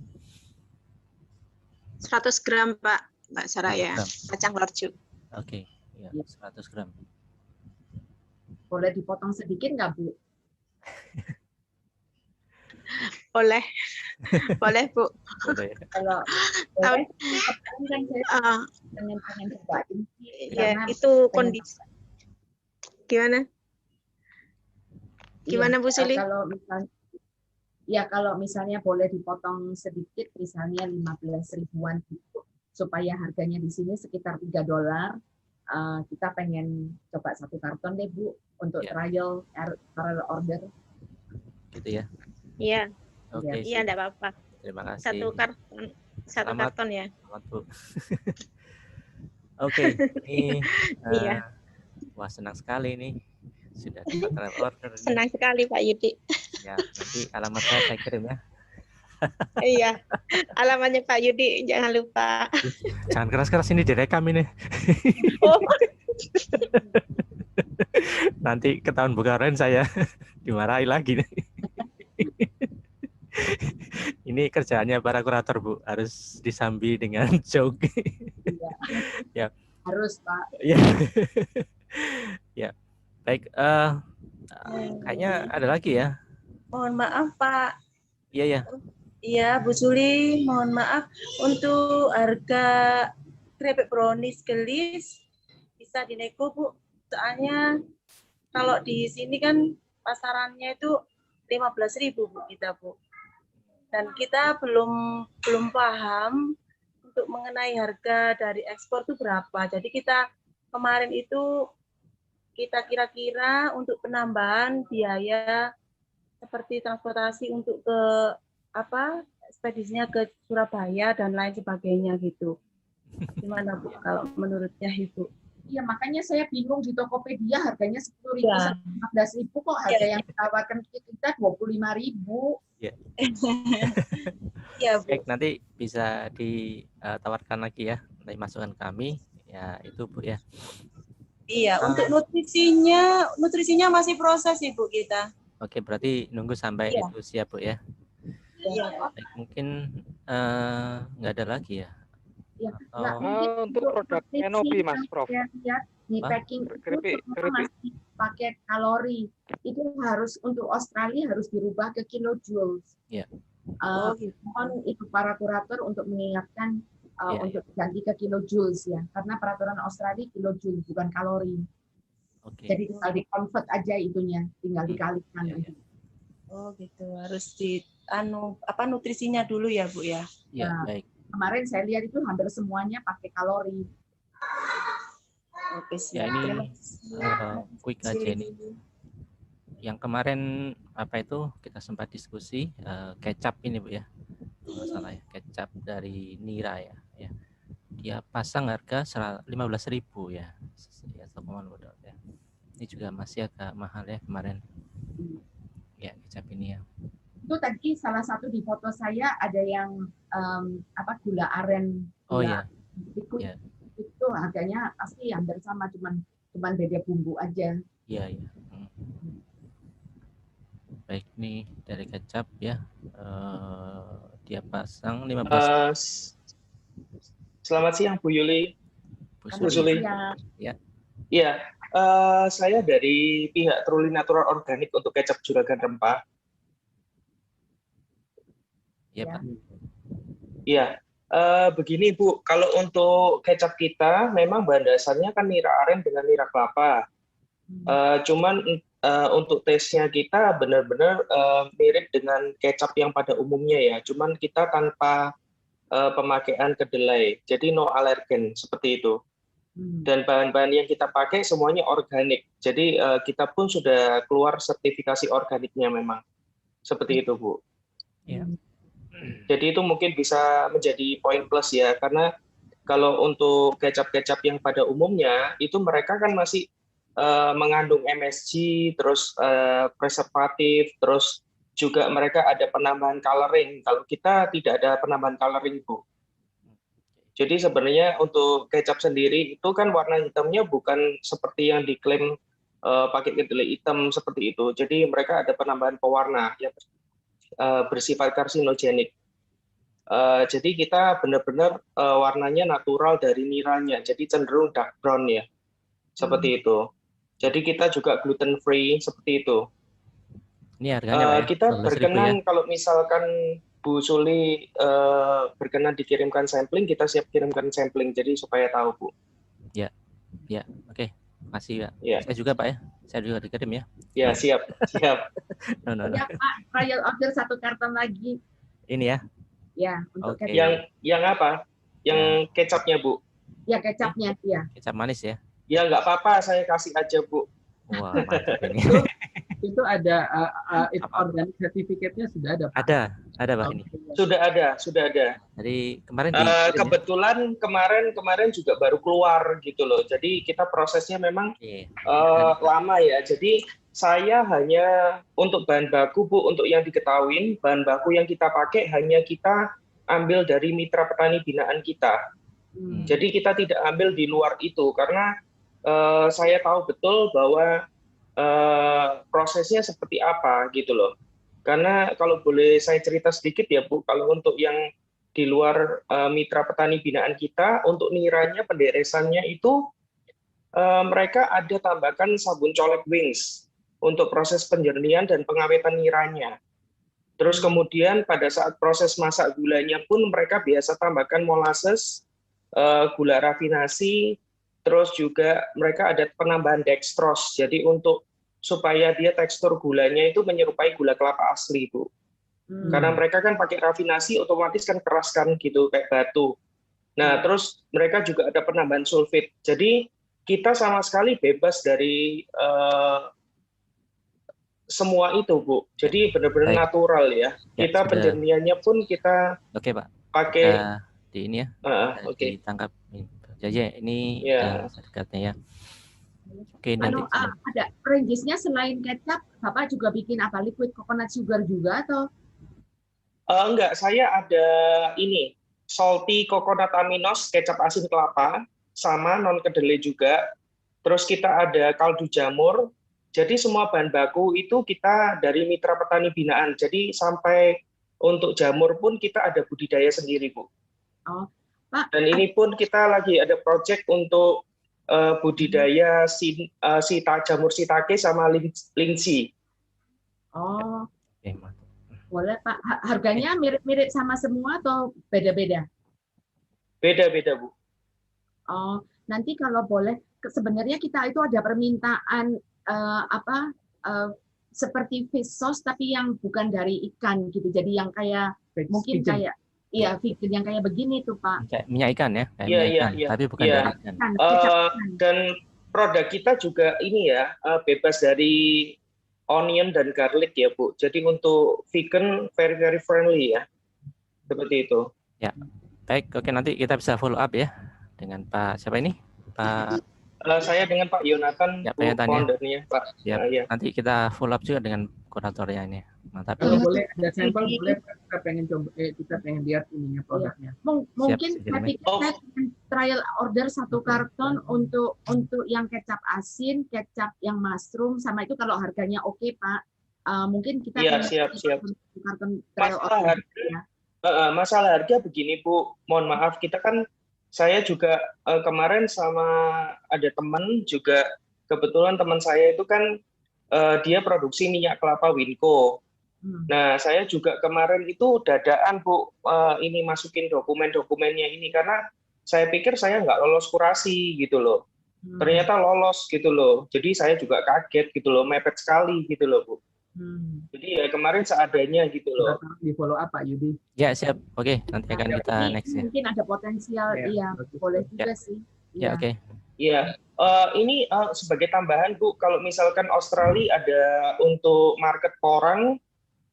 100 gram Pak, Mbak Saraya, kacang lorju. Oke, ya 100 gram. Boleh dipotong sedikit nggak Bu? Boleh, boleh Bu. Boleh. Kalau boleh, kan saya pengen cobain. Ya itu kondisi. Gimana? Gimana Bu Sili? Kalau misalnya boleh dipotong sedikit, misalnya 15 ribuan gitu, supaya harganya di sini sekitar $3. Kita pengen coba 1 karton deh Bu untuk trial order. Gitu ya. Iya. Oke. Iya, enggak apa-apa. Terima kasih. Satu karton ya. Selamat Bu. Oke, ini wah senang sekali nih sudah dapat order. Senang sekali Pak Yudi. Ya, nanti alamatnya saya kirim ya. Iya, alamatnya Pak Yudi jangan lupa. Jangan keras-keras, ini direkam ini. Oh. Nanti ketahuan bukaran saya dimarahi lagi nih. Ini kerjaannya para kurator Bu, harus disambi dengan joke. Ya. Harus Pak. Ya. Ya. Baik, kayaknya ada lagi ya. Mohon maaf Pak. Iya ya. Iya Bu Suli, mohon maaf untuk harga keripik brownies gelis bisa dinego Bu. Soalnya kalau di sini kan pasarannya itu 15.000 Bu kita Bu. Dan kita belum paham untuk mengenai harga dari ekspor itu berapa. Jadi kita kemarin itu kita kira-kira untuk penambahan biaya seperti transportasi untuk ke ekspedisinya ke Surabaya dan lain sebagainya gitu. Gimana Bu kalau menurutnya Ibu? Iya, makanya saya bingung di Tokopedia harganya 10.000 sampai 15.000 kok harga yang ditawarkan kita 25.000. Ya. Ya, Bu. Baik, nanti bisa ditawarkan lagi ya, nanti masukan kami ya itu Bu ya. Iya, untuk nutrisinya masih proses Ibu kita. Oke, berarti nunggu sampai itu siap Bu ya. Iya. Baik, mungkin nggak ada lagi ya. Ya, untuk produk Enopi Mas Prof. Di packing itu masih pakai kalori. Itu harus untuk Australia harus dirubah ke kilojoules. Ya. Mohon Ibu para kurator untuk mengingatkan untuk ganti ke kilojoules ya, karena peraturan Australia kilojoules bukan kalori. Oke. Jadi tinggal di-convert aja itunya, tinggal dikalikan aja. Oh gitu, harus di nutrisinya dulu ya Bu ya. Ya, Nah, baik. kemarin saya lihat itu hampir semuanya pakai kalori. Oke Ya, siap. ini Terima kasih. quick aja ini. Yang kemarin apa itu kita sempat diskusi kecap ini Bu ya. Kalau nggak salah ya, kecap dari Nira ya. Dia pasang harga 15.000 ya. Ya, ya. Ini juga masih agak mahal ya kemarin. Ya, kecap ini ya. Itu tadi salah satu di foto saya ada yang gula aren. Oh ya. Ya. Itu harganya pasti hampir sama, cuman beda bumbu aja. Iya. Baik, nih dari kecap ya. Dia pasang 15. Selamat siang Bu Yuli. Bu Suli. Ya. Iya, saya dari pihak Truly Natural Organik untuk kecap juragan rempah. Iya, Pak. Iya. Begini Bu, kalau untuk kecap kita memang bahan dasarnya kan nira aren dengan nira kelapa. Cuman untuk tesnya kita benar-benar mirip dengan kecap yang pada umumnya ya. Cuman kita tanpa pemakaian kedelai, jadi no alergen seperti itu. Dan bahan-bahan yang kita pakai semuanya organik. Jadi kita pun sudah keluar sertifikasi organiknya memang. Seperti itu Bu. Ya. Jadi itu mungkin bisa menjadi poin plus ya, karena kalau untuk kecap-kecap yang pada umumnya itu mereka kan masih mengandung MSG, terus preservatif, terus juga mereka ada penambahan coloring. Kalau kita tidak ada penambahan coloring Bu. Jadi sebenarnya untuk kecap sendiri itu kan warna hitamnya bukan seperti yang diklaim pakai kedelai hitam seperti itu. Jadi mereka ada penambahan pewarna yang bersifat karsinogenik. Jadi kita benar-benar warnanya natural dari niranya, jadi cenderung dark brown ya, seperti itu. Jadi kita juga gluten free seperti itu. Ini harganya Pak ya? Kita berkenan ya? Kalau misalkan Bu Suli berkenan dikirimkan sampling, kita siap kirimkan sampling, jadi supaya tahu Bu. Ya, oke. Makasih Pak. Ya. Saya juga Pak ya. Saya juga dikirim ya. Ya, siap. Ya Pak, trial order 1 karton lagi. Ini ya? Ya, untuk kecap. Yang apa? Yang kecapnya Bu? Ya, kecapnya, ya. Kecap manis ya? Ya, nggak apa-apa, saya kasih aja Bu. Wah, mantap ini. Itu ada organic certificate-nya sudah ada Pak? Ada Pak ini. Sudah ada. Jadi kemarin kebetulan kemarin juga baru keluar gitu loh. Jadi kita prosesnya memang lama ya. Jadi saya hanya untuk bahan baku Bu, untuk yang diketahui bahan baku yang kita pakai hanya kita ambil dari mitra petani binaan kita. Jadi kita tidak ambil di luar itu karena saya tahu betul bahwa prosesnya seperti apa gitu loh. Karena kalau boleh saya cerita sedikit ya Bu, kalau untuk yang di luar mitra petani binaan kita, untuk niranya penderesannya itu mereka ada tambahkan sabun colek wings untuk proses penjernihan dan pengawetan niranya. Terus kemudian pada saat proses masak gulanya pun mereka biasa tambahkan molasses, gula rafinasi, terus juga mereka ada penambahan dextrose. Jadi untuk supaya dia tekstur gulanya itu menyerupai gula kelapa asli Bu. Karena mereka kan pakai rafinasi otomatis kan keras kan gitu kayak batu. Nah, terus mereka juga ada penambahan sulfit. Jadi kita sama sekali bebas dari semua itu Bu. Jadi benar-benar natural ya. Kita penjernihannya pun kita pakai di ini ya. Ditangkap. Jadi ini sertifikatnya ya. Oke, nanti ada ranges-nya selain kecap, Bapak juga bikin apa, liquid coconut sugar juga atau? Enggak, saya ada ini salty coconut aminos, kecap asin kelapa, sama non kedelai juga. Terus kita ada kaldu jamur. Jadi semua bahan baku itu kita dari mitra petani binaan. Jadi sampai untuk jamur pun kita ada budidaya sendiri Bu. Oh, Pak. Dan ini pun kita lagi ada project untuk budidaya jamur shiitake sama linsi. Oh, boleh Pak. Harganya mirip-mirip sama semua atau beda-beda? Beda-beda Bu. Oh, nanti kalau boleh, sebenarnya kita itu ada permintaan seperti fish sauce tapi yang bukan dari ikan gitu. Jadi yang kayak mungkin kayak vegan yang kayak begini tuh Pak. Kayak minyak ikan ya, kayak Iya, minyak iya, ikan, iya. tapi bukan Iya. dari ikan. Dan produk kita juga ini ya, bebas dari onion dan garlic ya Bu. Jadi untuk vegan very very friendly ya. Seperti itu. Ya, baik. Oke, nanti kita bisa follow up ya dengan Pak siapa ini? Pak. Saya dengan Pak Yonatan, Ya, Bu, Pak Yonatan ya. foundernya Pak. Ya, Iya. nanti kita follow up juga dengan kuratornya ini. Mantap. Kalau boleh ada sampel, boleh kita pengen coba, kita pengen lihat ininya produknya. Mungkin Siap, saya pikir saya pengen trial order 1 karton untuk yang kecap asin, kecap yang mushroom, sama itu kalau harganya oke Pak. Mungkin kita Iya, pengen siap. karton trial Masalah order harga, ya. masalah harga begini Bu, mohon maaf kita kan saya juga kemarin sama ada teman juga, kebetulan teman saya itu kan dia produksi minyak kelapa Winco. Nah saya juga kemarin itu dadaan Bu, ini masukin dokumen-dokumennya ini karena saya pikir saya nggak lolos kurasi gitu loh. Ternyata lolos gitu loh. Jadi saya juga kaget gitu loh, mepet sekali gitu loh Bu. Jadi ya kemarin seadanya gitu loh. Di follow up Pak Yudi. Ya, siap. Oke, nanti akan kita Ini next ya. mungkin ada potensial, iya boleh juga sih. Ya, oke. Iya, ini sebagai tambahan Bu, kalau misalkan Australia ada untuk market porang,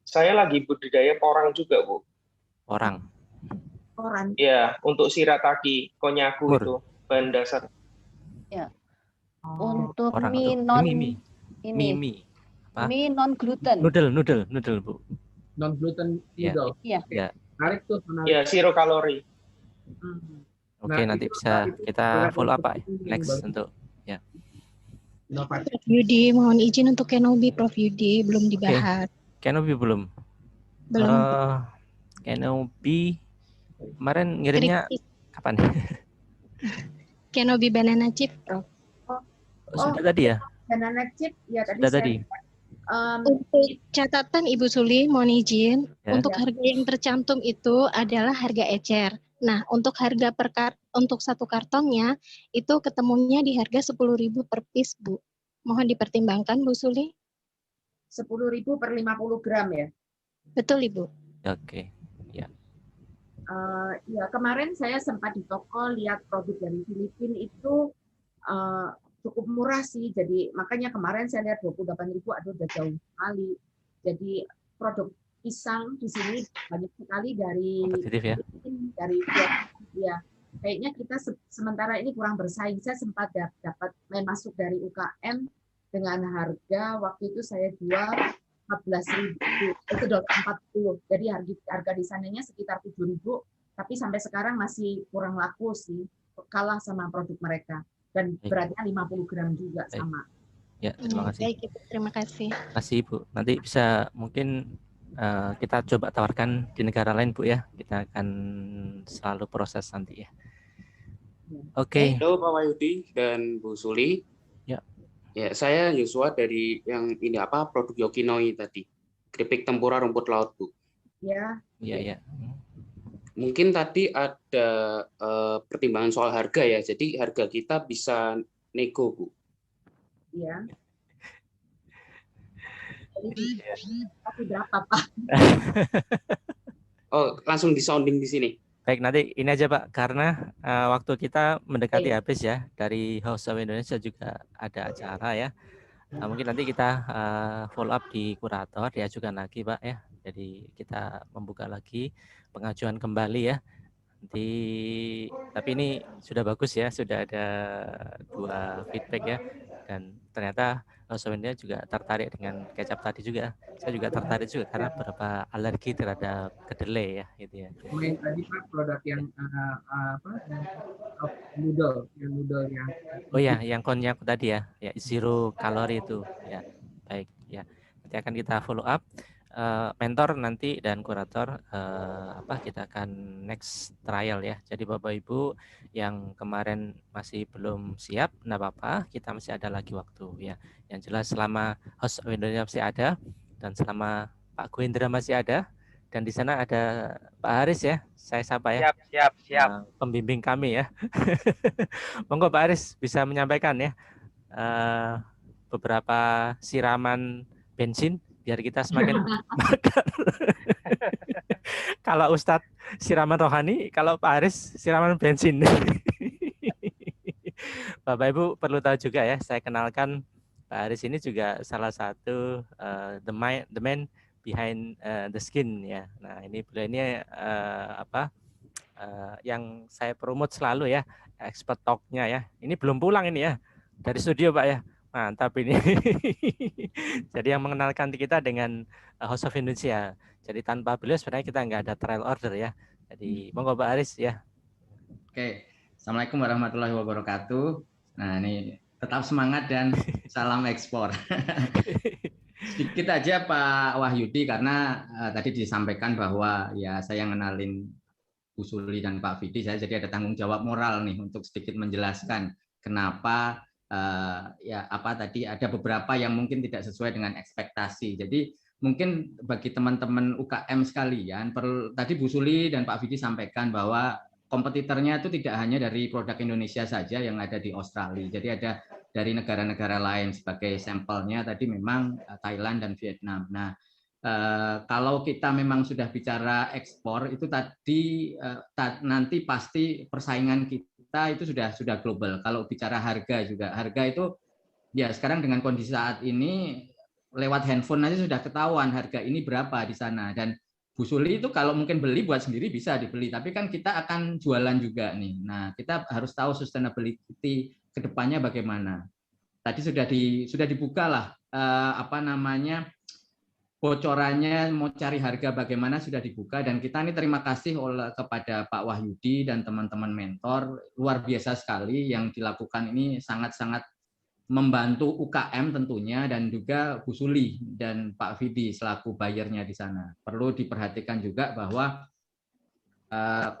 saya lagi budidaya porang juga Bu. Porang. Iya, untuk shirataki, konyaku itu bahan dasar. Ya. Untuk Porang mie atau non mie. mie non gluten. Noodle Bu. Non gluten Iya. noodle. Iya. Ya. Menarik tuh, menarik. Iya, zero kalori. Oke, nanti bisa kita follow up Pak. Next untuk ya. Prof Yudi, mohon izin untuk Kenobi Prof Yudi, belum dibahas. Kenobi belum. Belum. Kenobi kemarin ngirimnya kapan? Kenobi banana chip, Prof. Sudah tadi ya? Banana chip ya tadi Sudah saya tadi. Untuk catatan Ibu Suli, mohon izin, Ya. untuk harga yang tercantum itu adalah harga ecer. Nah, untuk harga untuk 1 kartonnya itu ketemunya di harga 10.000 per piece, Bu. Mohon dipertimbangkan, Bu Suli. 10.000 per 50 gram ya? Betul, Ibu. Oke. Ya. Ya kemarin saya sempat di toko lihat produk dari Filipina itu cukup murah sih, jadi makanya kemarin saya lihat 28.000, aduh udah jauh sekali. Jadi produk pisang di sini banyak sekali dari dari ya kayaknya kita sementara ini kurang bersaing. Saya sempat dapat masuk dari UKM dengan harga waktu itu saya jual 14.000 itu $40. Jadi harga di sananya sekitar 7.000, tapi sampai sekarang masih kurang laku sih, kalah sama produk mereka. Dan beratnya 50 gram juga sama. Ya, terima kasih. Baik, Ibu. Terima kasih. Terima kasih Ibu. Nanti bisa mungkin kita coba tawarkan di negara lain Bu ya. Kita akan selalu proses nanti ya. Oke. Halo Pak Wahyudi dan Bu Suli. Ya. Ya, saya Yosua dari yang ini produk Yokinoi tadi. Keripik tempura rumput laut, Bu. Ya. Iya. Mungkin tadi ada pertimbangan soal harga ya. Jadi harga kita bisa nego, Bu. Iya. Tapi berapa Pak? Oh, langsung disounding di sini. Baik, nanti ini aja Pak, karena waktu kita mendekati habis ya. Dari House of Indonesia juga ada acara ya. Mungkin nanti kita follow up di kurator, diajukan lagi Pak ya. Jadi kita membuka lagi pengajuan kembali ya. Tapi ini sudah bagus ya, sudah ada 2 feedback ya. Dan ternyata Sowendia juga tertarik dengan kecap tadi juga. Saya juga tertarik juga karena beberapa alergi terhadap kedelai ya, gitu ya. Main tadi Pak produk yang noodle yang. Oh ya, yang konyak tadi ya, zero kalori itu ya. Baik ya. Nanti akan kita follow up. Mentor nanti dan kurator kita akan next trial ya. Jadi Bapak Ibu yang kemarin masih belum siap, enggak apa-apa, kita masih ada lagi waktu ya. Yang jelas selama House of Indonesia masih ada dan selama Pak Gwendra masih ada dan di sana ada Pak Haris ya. Saya sapa ya. Siap. Pembimbing kami ya. Monggo Pak Haris bisa menyampaikan ya beberapa siraman bensin biar kita semakin bakar. Kalau Ustadz siraman rohani, kalau Pak Haris siraman bensin. Bapak Ibu perlu tahu juga ya, saya kenalkan Pak Haris ini juga salah satu the man behind the skin ya. Nah ini beliau ini yang saya promote selalu ya, expert talk-nya ya. Ini belum pulang ini ya dari studio Pak ya. Mantap ini. Jadi yang mengenalkan kita dengan House of Indonesia. Jadi tanpa beliau sebenarnya kita nggak ada trial order ya. Jadi monggo Pak Haris ya. Oke, Assalamualaikum warahmatullahi wabarakatuh. Nah ini tetap semangat dan salam ekspor. Sedikit aja Pak Wahyudi karena tadi disampaikan bahwa ya saya ngenalin Bu Suli dan Pak Vidi, saya jadi ada tanggung jawab moral nih untuk sedikit menjelaskan kenapa tadi ada beberapa yang mungkin tidak sesuai dengan ekspektasi. Jadi mungkin bagi teman-teman UKM sekalian, tadi Bu Suli dan Pak Vidi sampaikan bahwa kompetitornya itu tidak hanya dari produk Indonesia saja yang ada di Australia. Jadi ada dari negara-negara lain sebagai sampelnya tadi memang Thailand dan Vietnam. Nah, kalau kita memang sudah bicara ekspor itu tadi nanti pasti persaingan kita itu sudah global. Kalau bicara harga juga, harga itu ya sekarang dengan kondisi saat ini lewat handphone aja sudah ketahuan harga ini berapa di sana. Dan Bu Suli itu kalau mungkin beli buat sendiri bisa dibeli, tapi kan kita akan jualan juga nih. Nah, kita harus tahu sustainability ke depannya bagaimana. Tadi sudah dibuka lah bocorannya mau cari harga bagaimana sudah dibuka, dan kita ini terima kasih kepada Pak Wahyudi dan teman-teman mentor, luar biasa sekali yang dilakukan ini, sangat-sangat membantu UKM tentunya, dan juga Bu Suli dan Pak Vidi selaku buyernya di sana. Perlu diperhatikan juga bahwa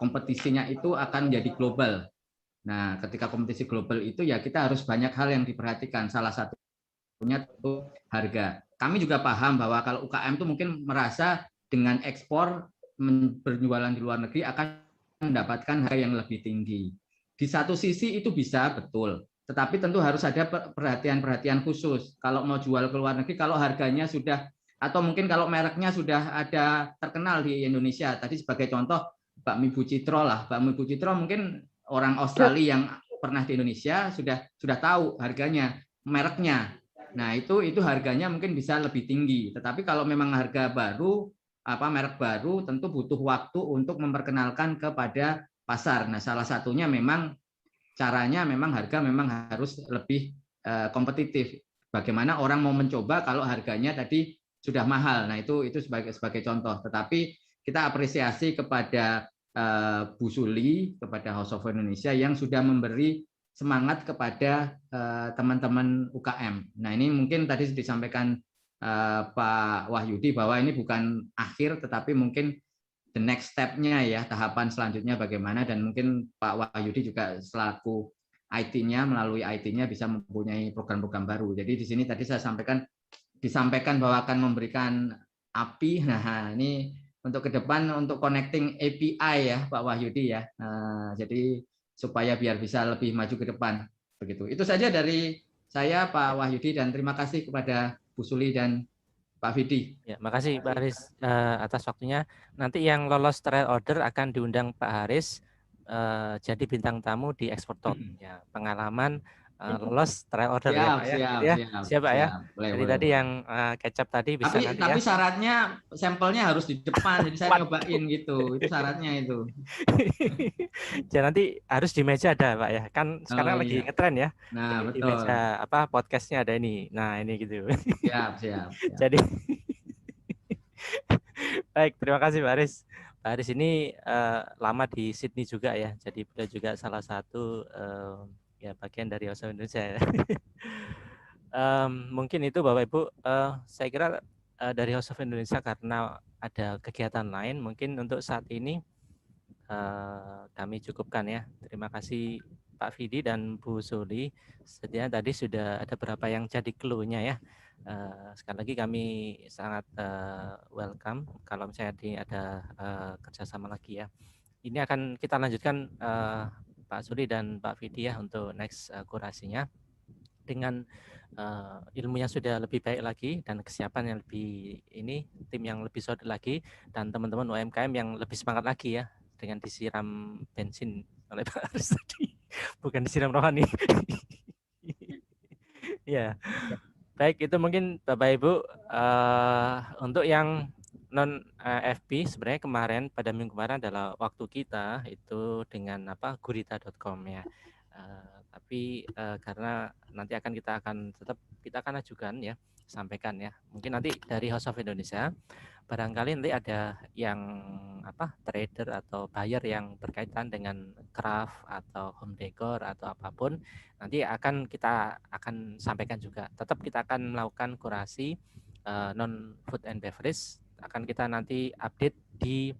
kompetisinya itu akan jadi global. Nah, ketika kompetisi global itu ya kita harus banyak hal yang diperhatikan. Salah satunya itu harga. Kami juga paham bahwa kalau UKM itu mungkin merasa dengan ekspor berjualan di luar negeri akan mendapatkan harga yang lebih tinggi. Di satu sisi itu bisa betul. Tetapi tentu harus ada perhatian-perhatian khusus. Kalau mau jual ke luar negeri, kalau harganya sudah, atau mungkin kalau mereknya sudah ada terkenal di Indonesia. Tadi sebagai contoh, bakmi Bu Citro lah. Bakmi Bu Citro mungkin orang Australia yang pernah di Indonesia sudah tahu harganya, mereknya. Nah itu harganya mungkin bisa lebih tinggi. Tetapi kalau memang harga baru, merek baru, tentu butuh waktu untuk memperkenalkan kepada pasar. Nah salah satunya memang caranya memang harga memang harus lebih kompetitif. Bagaimana orang mau mencoba kalau harganya tadi sudah mahal. Nah itu sebagai contoh. Tetapi kita apresiasi kepada Bu Suli, kepada House of Indonesia yang sudah memberi semangat kepada teman-teman UKM. Nah ini mungkin tadi disampaikan Pak Wahyudi bahwa ini bukan akhir, tetapi mungkin the next step-nya ya, tahapan selanjutnya bagaimana, dan mungkin Pak Wahyudi juga selaku IT-nya, melalui IT-nya bisa mempunyai program-program baru. Jadi di sini tadi saya disampaikan bahwa akan memberikan API. Nah ini untuk ke depan untuk connecting API ya Pak Wahyudi ya. Jadi supaya biar bisa lebih maju ke depan begitu. Itu saja dari saya Pak Wahyudi, dan terima kasih kepada Bu Suli dan Pak Vidi. Ya, makasih Pak Haris atas waktunya. Nanti yang lolos trial order akan diundang Pak Haris jadi bintang tamu di Export Talk. Ya, pengalaman lolos trial order ya Pak ya. Siap Pak ya. Jadi tadi yang kecap tadi bisa nanti tapi ya. syaratnya sampelnya harus di depan, jadi saya nyobain gitu. Itu syaratnya itu. Jadi nanti harus di meja ada Pak ya. Kan sekarang lagi ngetren ya. Nah, di betul. meja podcastnya ada ini. Nah, ini gitu. Siap. Jadi baik, terima kasih Pak Haris. Pak Haris ini lama di Sydney juga ya. Jadi beliau juga salah satu ya bagian dari House of Indonesia ya. Mungkin itu Bapak Ibu, saya kira dari House of Indonesia karena ada kegiatan lain, mungkin untuk saat ini kami cukupkan ya. Terima kasih Pak Vidi dan Bu Suli. Setidaknya tadi sudah ada beberapa yang jadi clue-nya ya. Sekali lagi kami sangat welcome kalau misalnya ada kerjasama lagi ya. Ini akan kita lanjutkan Pak Suli dan Pak Vidi ya untuk next kurasinya. dengan ilmunya sudah lebih baik lagi dan kesiapan yang lebih tim yang lebih solid lagi, dan teman-teman UMKM yang lebih semangat lagi ya dengan disiram bensin oleh Pak Aris tadi, bukan disiram rohani. Ya, baik, itu mungkin Bapak Ibu. Untuk yang non FB, sebenarnya kemarin pada minggu kemarin adalah waktu kita itu dengan gurita.com ya. Tapi karena nanti kita akan ajukan ya, sampaikan ya. Mungkin nanti dari House of Indonesia barangkali nanti ada yang trader atau buyer yang berkaitan dengan craft atau home decor atau apapun, nanti kita akan sampaikan juga. Tetap kita akan melakukan kurasi non food and beverage, akan kita nanti update di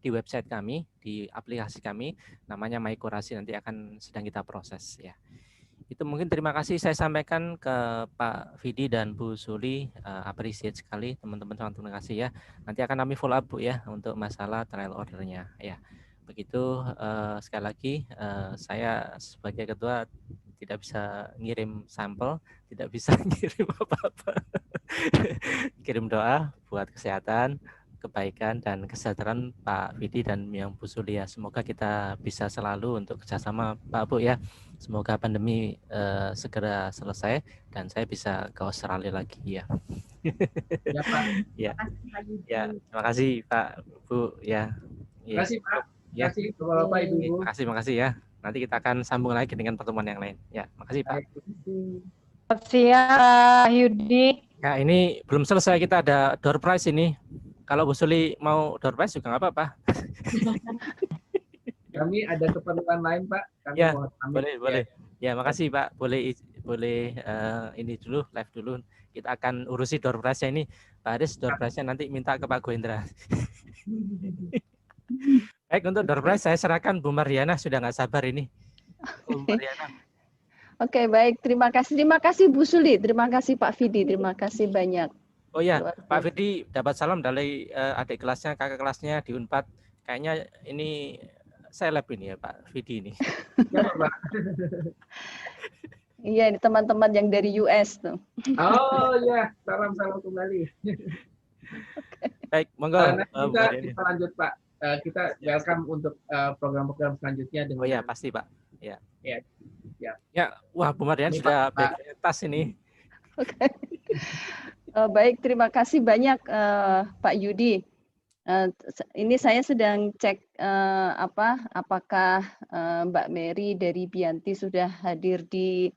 di website kami, di aplikasi kami namanya MyKurasi, nanti akan sedang kita proses ya. Itu mungkin terima kasih saya sampaikan ke Pak Vidi dan Bu Suli, appreciate sekali teman-teman, terima kasih ya. Nanti akan kami follow up Bu ya untuk masalah trial ordernya ya. Begitu, sekali lagi saya sebagai ketua tidak bisa ngirim sampel, tidak bisa ngirim apa-apa. Kirim doa buat kesehatan, kebaikan dan kesejahteraan Pak Vidi dan yang Bu Sulia. Semoga kita bisa selalu untuk kerjasama Pak Bu ya. Semoga pandemi segera selesai dan saya bisa ke Australia lagi ya. Ya Pak. Ya. Ya, terima kasih Pak Bu ya. Terima kasih Pak. Terima Ya. kasih Bapak Ibu. Terima kasih ya. Nanti kita akan sambung lagi dengan pertemuan yang lain. Ya, makasih Pak. Selamat siang, Yudi. Ya, ini belum selesai, kita ada door prize ini. Kalau Bu Suli mau door prize juga nggak apa-apa. Kami ada keperluan lain Pak. Kami Ya, mohon pamit. boleh. Ya, makasih Pak. Boleh ini dulu, live dulu. Kita akan urusi door prize-nya ini. Pak Aris, door prize-nya nanti minta ke Pak Goendra. Baik, untuk door prize saya serahkan Bu Mariana, sudah nggak sabar ini. Bu Mariana. Oke, baik. Terima kasih Bu Suli. Terima kasih Pak Vidi. Terima kasih banyak. Oh ya, Pak Vidi dapat salam dari adik kelasnya, kakak kelasnya di Unpad. Kayaknya ini seleb ini ya Pak Vidi ini. Ya, Pak. Iya, ini teman-teman yang dari US tuh. Oh ya, salam kembali. Baik, monggo. Kita lanjut Pak. Kita welcome untuk program-program selanjutnya dengan. Oh ya, pasti Pak. Ya. Ya. Ya, wah Bu Marian sudah tas ini. Oke. Baik, terima kasih banyak Pak Yudi. Ini saya sedang cek apakah Mbak Mary dari Bianti sudah hadir di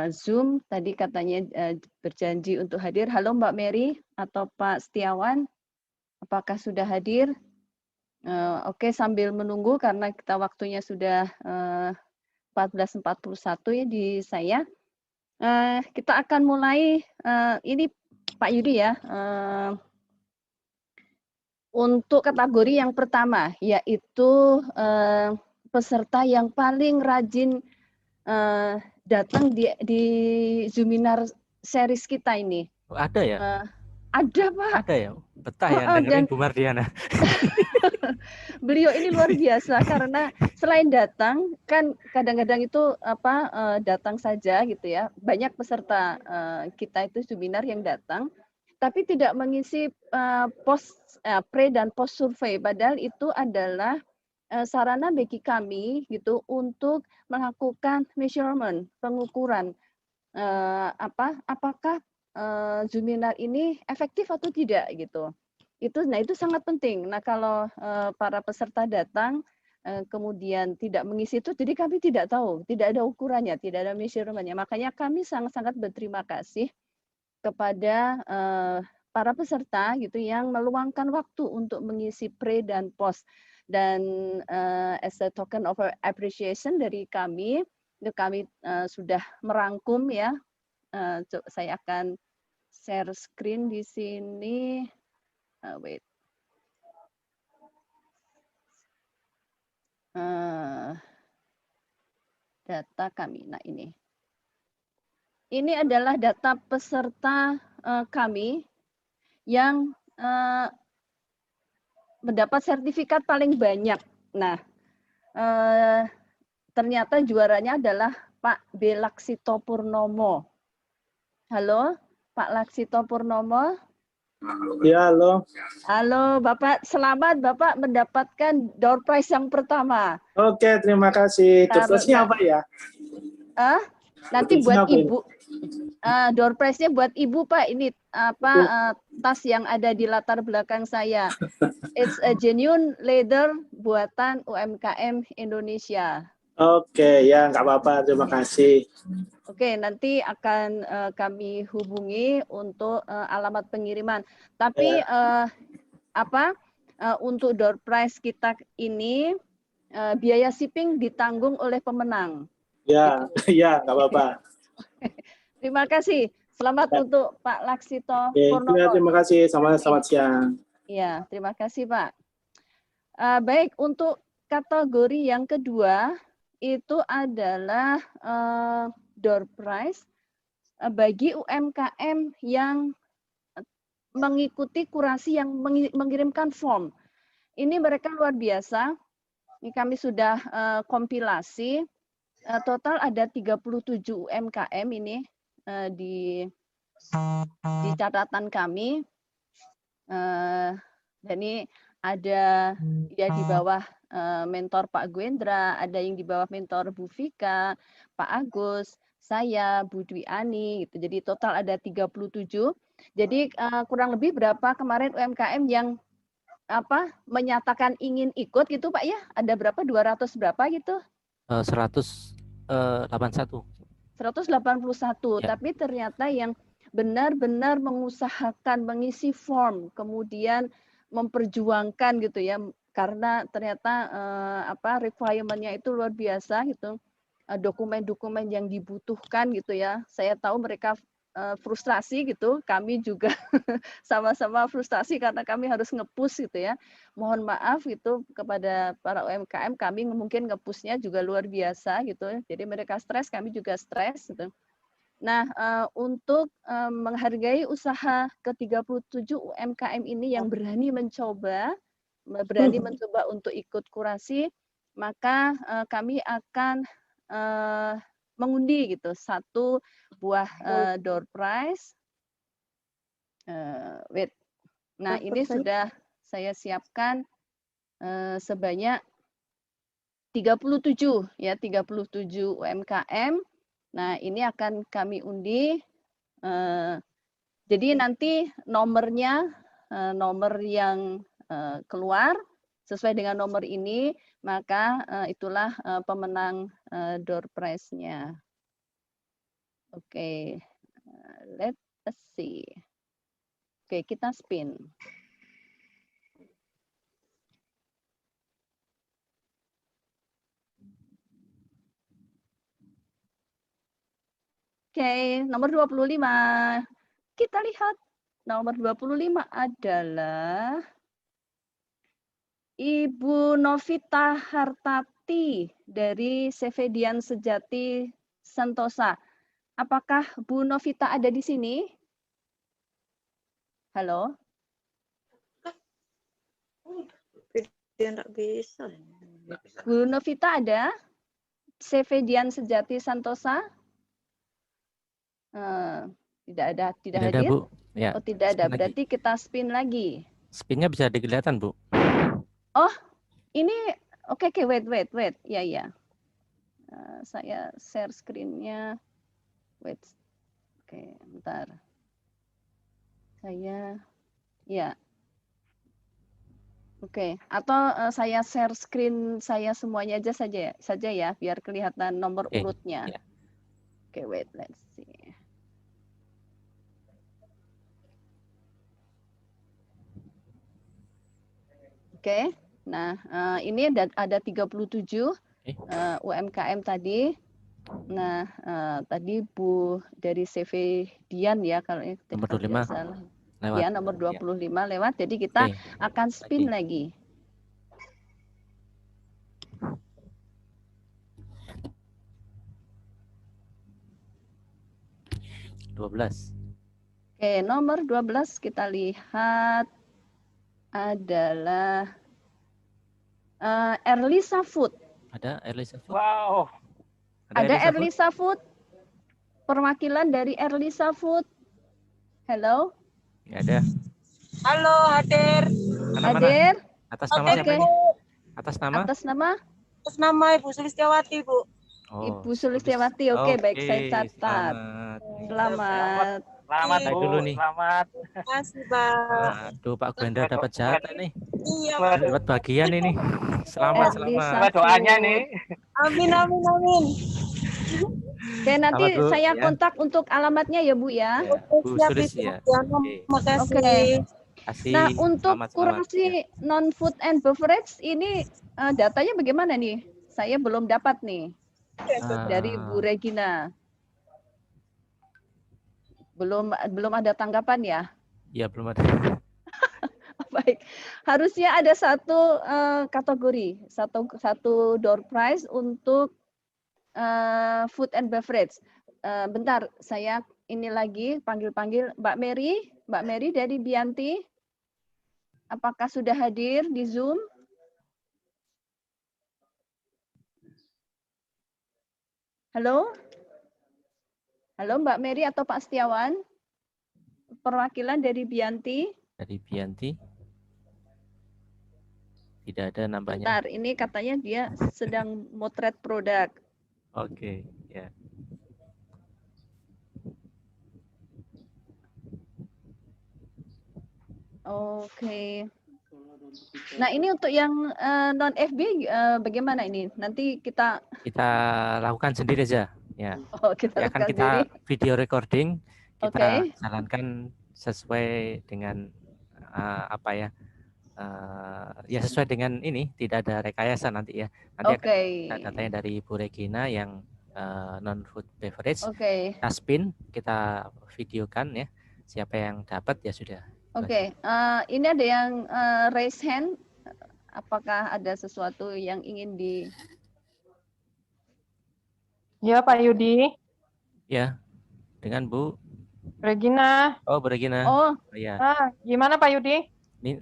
Zoom. Tadi katanya berjanji untuk hadir. Halo Mbak Mary atau Pak Setiawan, apakah sudah hadir? Oke, sambil menunggu karena kita waktunya sudah 14.41 ya di saya. Kita akan mulai ini Pak Yudi ya, untuk kategori yang pertama, yaitu peserta yang paling rajin datang di Zoominar series kita ini. Oh, ada ya? Ada Pak. Ada ya? Betah ya dengerin Bu Mardiana. Beliau ini luar biasa karena selain datang kan kadang-kadang itu datang saja gitu ya. Banyak peserta kita itu Zoominar yang datang tapi tidak mengisi pre dan post survei, padahal itu adalah sarana bagi kami gitu untuk melakukan measurement, pengukuran apakah Zoominar ini efektif atau tidak gitu. Itu sangat penting. Nah, kalau para peserta datang kemudian tidak mengisi itu, jadi kami tidak tahu, tidak ada ukurannya, tidak ada measurement-nya. Makanya kami sangat-sangat berterima kasih kepada para peserta gitu yang meluangkan waktu untuk mengisi pre dan post. Dan as a token of appreciation dari kami, itu kami sudah merangkum ya. Saya akan share screen di sini. Wait. Data kami. Nah, ini adalah data peserta kami yang mendapat sertifikat paling banyak. Nah, ternyata juaranya adalah Pak B. Laksito Purnomo. Halo, Pak Laksito Purnomo. Ya, halo. Halo, Bapak. Selamat Bapak mendapatkan door prize yang pertama. Oke, terima kasih. Tugasnya apa ya? Nanti Tugasnya buat apa ini? Ibu. Door prize-nya buat Ibu, Pak. Ini tas yang ada di latar belakang saya. It's a genuine leather buatan UMKM Indonesia. Oke, ya nggak apa-apa. Terima kasih. Oke, nanti akan kami hubungi untuk alamat pengiriman. Tapi untuk door prize kita ini biaya shipping ditanggung oleh pemenang. Ya, ya nggak apa-apa. Terima kasih. Selamat untuk Pak Laksito Purnomo. Terima kasih. Selamat siang. Ya, terima kasih Pak. Baik, untuk kategori yang kedua itu adalah door prize bagi UMKM yang mengikuti kurasi yang mengirimkan form. Ini mereka luar biasa. Ini kami sudah kompilasi. Total ada 37 UMKM ini di catatan kami. Dan ini ada ya di bawah mentor Pak Gwendra, ada yang di bawah mentor Bu Vika, Pak Agus, saya, Bu Dwi Ani gitu. Jadi total ada 37. Jadi kurang lebih berapa kemarin UMKM yang menyatakan ingin ikut gitu Pak ya? Ada berapa? 200 berapa gitu? 181. 181. Ya. Tapi ternyata yang benar-benar mengusahakan mengisi form, kemudian memperjuangkan gitu ya, karena ternyata requirement-nya itu luar biasa gitu, dokumen-dokumen yang dibutuhkan gitu ya. Saya tahu mereka frustrasi gitu, kami juga sama-sama frustasi karena kami harus nge-push gitu ya. Mohon maaf itu kepada para UMKM, kami mungkin nge-push-nya juga luar biasa gitu. Jadi mereka stres, kami juga stres gitu. Nah, untuk menghargai usaha ke-37 UMKM ini yang berani mencoba untuk ikut kurasi, maka kami akan mengundi gitu satu buah door prize. Nah, ini sudah saya siapkan sebanyak 37 ya, 37 UMKM. Nah, ini akan kami undi. Jadi nanti nomornya, nomor yang keluar sesuai dengan nomor ini, maka itulah pemenang door prize-nya. Oke, let's see. Oke, kita spin. Oke, nomor 25. Kita lihat nomor 25 adalah Ibu Novita Hartati dari Sevedian Sejati Sentosa. Apakah Bu Novita ada di sini? Halo? Dia nggak bisa. Bu Novita ada? Sevedian Sejati Sentosa? Tidak ada hadir? Bu. Ya, oh, tidak ada. Berarti lagi. Kita spin lagi. Spinnya bisa dikelihatan, Bu. Oh, ini oke, wait. Ya. Saya share screen-nya. Wait. Oke, bentar. Saya ya. Oke, atau saya share screen saya semuanya aja saja ya, biar kelihatan nomor urutnya. Ya. Oke, wait, let's see. Oke, nah ini ada 37 UMKM tadi. Nah, tadi Bu dari CV Dian ya, kalau nomor 25 salah. Lewat. Ya, nomor 25 lewat. Jadi kita akan spin lagi. Oke, nomor 12 kita lihat adalah Erlisa Food. Ada Erlisa Food. Wow. Ada Erlisa Food? Perwakilan dari Erlisa Food. Hello? Ya, ada. Halo, hadir. Hadir? Atas nama siapa ini? Atas nama? Atas nama? Atas nama Ibu Sulistiawati, Bu. Ibu Sulistiawati. Oke, baik, saya catat. Selamat. Selamat Saya Bu, dulu nih. selamat. Terima kasih, Pak. Aduh, Pak Gwenda dapat jatah nih. Iya, Pak. Dapat bagian ini. Selamat, selamat. Doanya nih. Amin, amin, amin. Oke, nanti Selamat, Bu, saya ya. kontak untuk alamatnya ya, Bu ya. Bu Sulis ya. Terima kasih. Oke. Kasih. Nah, untuk Selamat, kurasi non-food and beverage ini datanya bagaimana nih? Saya belum dapat nih dari Bu Regina. Belum ada tanggapan ya? Ya, belum ada. Baik, harusnya ada satu kategori, satu door prize untuk food and beverage. Bentar, saya ini lagi panggil Mbak Mary dari Bianti. Apakah sudah hadir di Zoom? Halo? Halo Mbak Mary atau Pak Setiawan? Perwakilan dari Bianti. Dari Bianti. Tidak ada nampaknya. Bentar, ini katanya dia sedang motret produk. Oke, ya. Oke. Nah, ini untuk yang non FB bagaimana ini? Nanti kita lakukan sendiri aja, ya. Oh, kita Ya, akan lakukan kita sendiri. video recording, kita Oke. jalankan sesuai dengan apa ya? Ya sesuai dengan ini, tidak ada rekayasa nanti ya. Nanti akan kita datanya dari Bu Regina yang non food beverage. Oke. Kita spin, kita videokan ya. Siapa yang dapat ya sudah. Oke, ini ada yang raise hand. Apakah ada sesuatu yang ingin di? Ya, Pak Yudi. Ya, dengan Bu Regina. Oh, Bu Regina. Oh, ya. Nah, gimana Pak Yudi?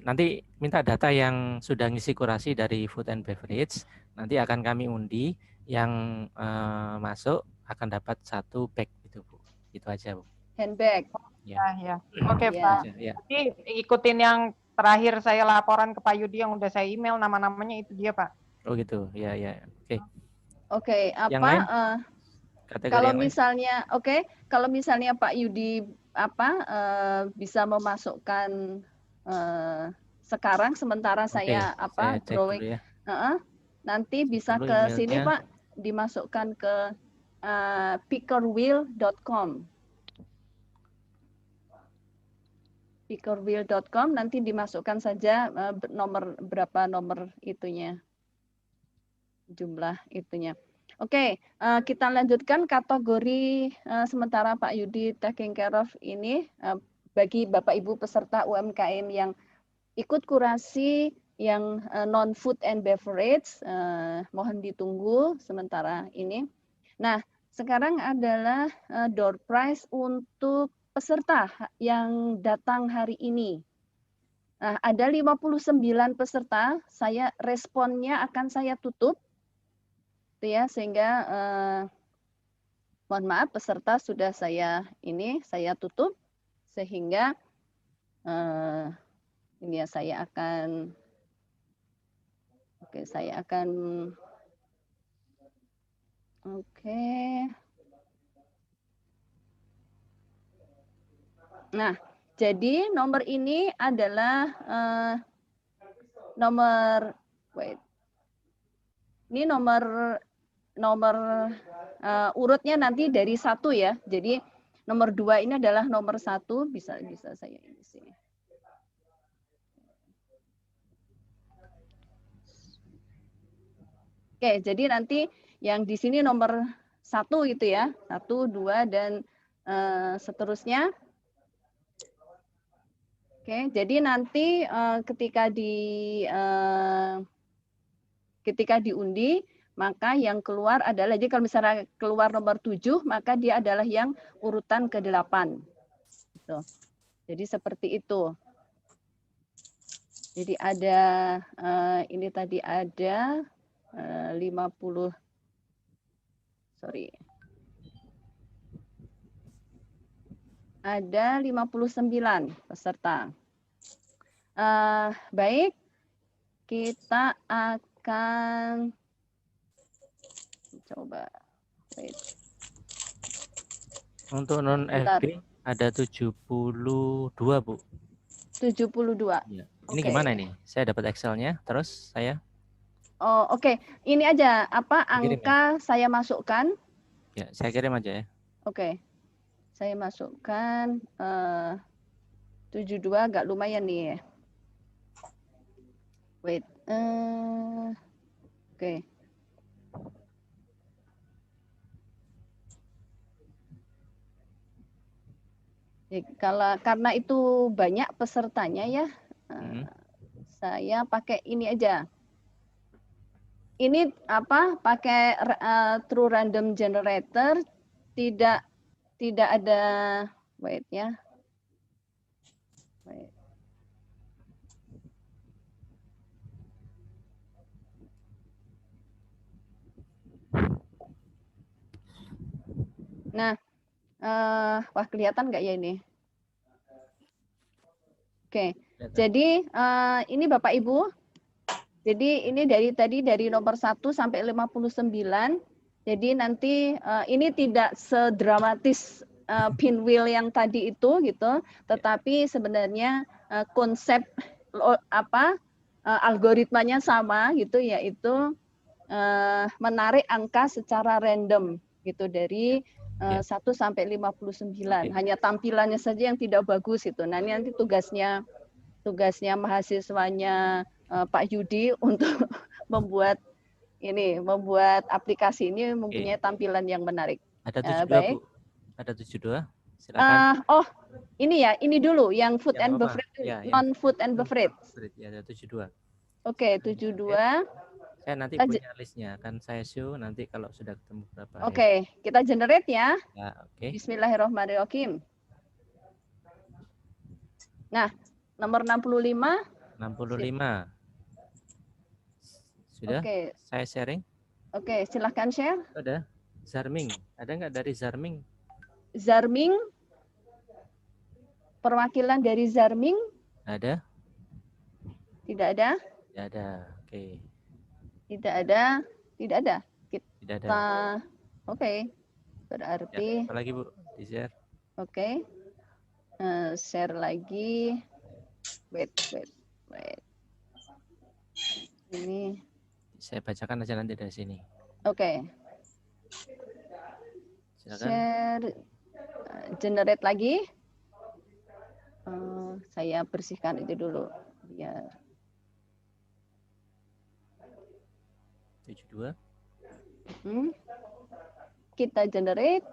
Nanti minta data yang sudah ngisi kurasi dari food and beverage. Nanti akan kami undi. Yang masuk akan dapat 1 bag itu, Bu. Itu aja, Bu. Handbag. Ya. Oke, Ya. Pak. Ya. Jadi ikutin yang terakhir saya laporan ke Pak Yudi yang udah saya email, nama-namanya itu dia, Pak. Oh gitu, ya. Oke. Oke, Yang apa? lain? Kategori Kalau yang lain? misalnya, kalau misalnya Pak Yudi bisa memasukkan sekarang, sementara saya saya cek drawing, dulu ya. nanti bisa Dulu ke sini emailnya. Pak, dimasukkan ke pickerwheel.com. pickerwheel.com, nanti dimasukkan saja berapa nomor itunya, jumlah itunya. Oke, kita lanjutkan kategori sementara Pak Yudi taking care of ini bagi Bapak Ibu peserta UMKM yang ikut kurasi yang non food and beverage, mohon ditunggu sementara ini. Nah, sekarang adalah door prize untuk peserta yang datang hari ini. Nah, ada 59 peserta, responnya akan saya tutup. Itu ya, sehingga mohon maaf peserta sudah saya tutup, sehingga ini ya saya akan Nah, jadi nomor ini adalah nomor urutnya nanti dari 1 ya. Jadi nomor 2 ini adalah nomor 1, bisa saya ini sih. Oke, jadi nanti yang di sini nomor 1 itu ya, 1, 2 dan seterusnya. Oke, jadi nanti ketika diundi, maka yang keluar adalah, jadi kalau misalnya keluar nomor 7, maka dia adalah yang urutan ke-8. Gitu. Jadi seperti itu. Jadi ada, ini tadi ada 59 sorry. Ada 59 peserta. Baik, kita akan coba. Wait. Untuk non FB ada 72, Bu. 72. Ya. Ini gimana ini? Saya dapat Excel-nya, terus saya. Oh, oke. Ini aja apa Kirim angka saya masukkan. Ya, saya kirim aja ya. Oke. Saya masukkan 72 agak lumayan nih. Wait. Oke. Kalau karena itu banyak pesertanya ya, saya pakai ini aja. Ini apa? Pakai true random generator, tidak ada wait ya. Wait. Nah, wah kelihatan nggak ya ini? Oke, jadi ini Bapak Ibu. Jadi ini dari nomor 1 sampai 59. Jadi nanti ini tidak sedramatis pinwheel yang tadi itu gitu, tetapi sebenarnya konsep algoritmanya sama gitu, yaitu menarik angka secara random gitu dari 1 sampai 59. Hanya tampilannya saja yang tidak bagus itu. Nah, ini nanti tugasnya mahasiswanya Pak Yudi untuk membuat aplikasi ini mempunyai tampilan yang menarik. Ada 72, baik. Bu. Ada 72. Silakan. Ini ya, ini dulu yang food and beverage, non food and beverage. Ya, ada 72. Oke, 72. Saya nanti punya listnya, akan saya show nanti kalau sudah ketemu berapa. Oke, kita generate ya. Ya, oke. Bismillahirrahmanirrahim. Nah, nomor 65. 65. Sudah? Oke. Saya sharing. Oke, silahkan share. Ada. Zarming. Ada nggak dari Zarming? Zarming. Perwakilan dari Zarming? Ada. Tidak ada? Tidak ada. Oke. Tidak ada. Tidak ada. Tidak ada. Oke. Berarti. Ya, apa lagi, Bu? Di share. Oke. Share lagi. Wait. Ini. Saya bacakan aja nanti dari sini. Oke. Silakan. Share. Generate lagi. Saya bersihkan itu dulu. Biar. 72. Kita generate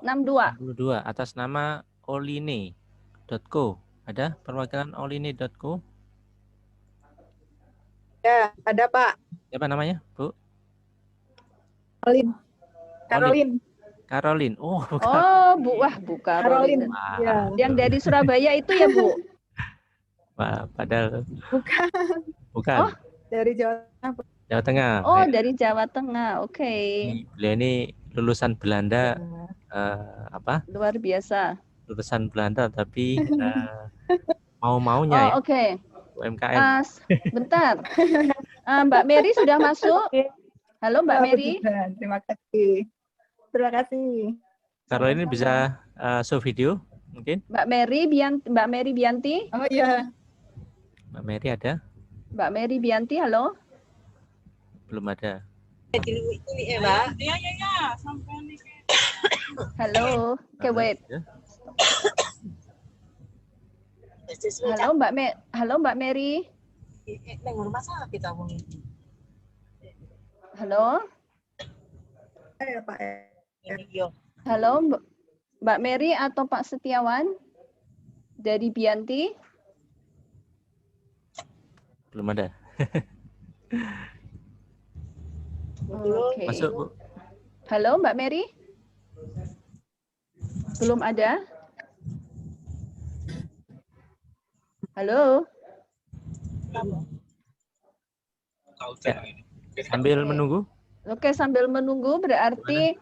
62. 62 atas nama oline.co. Ada perwakilan oline.co? Ya, ada Pak. Siapa namanya, Bu? Caroline. Oh, bukan. Oh, Bu. Wah, Bu Caroline. Ya. Yang dari Surabaya itu ya, Bu? Wah, padahal. Bukan. Oh, dari Jawa Tengah. Oh, dari Jawa Tengah. Oke. Beliau ini lulusan Belanda. Luar biasa. Lulusan Belanda, tapi mau-maunya ya. Oke. UMKM. Bentar. Mbak Mary sudah masuk? Halo Mbak Mary. Terima kasih. Terima kasih. Kalau ini bisa show video mungkin? Mbak Mary Bianti. Oh iya. Mbak Mary ada? Mbak Mary Bianti, halo. Belum ada. Ini Mbak. Ya. Halo. Oke, wait. Halo Mbak Mary. Halo. Pak. Halo Mbak Mary atau Pak Setiawan dari Bianti? Belum ada. Okay. Masuk, Bu. Halo Mbak Mary. Belum ada. Halo. Ya. Sambil menunggu, Oke, sambil menunggu berarti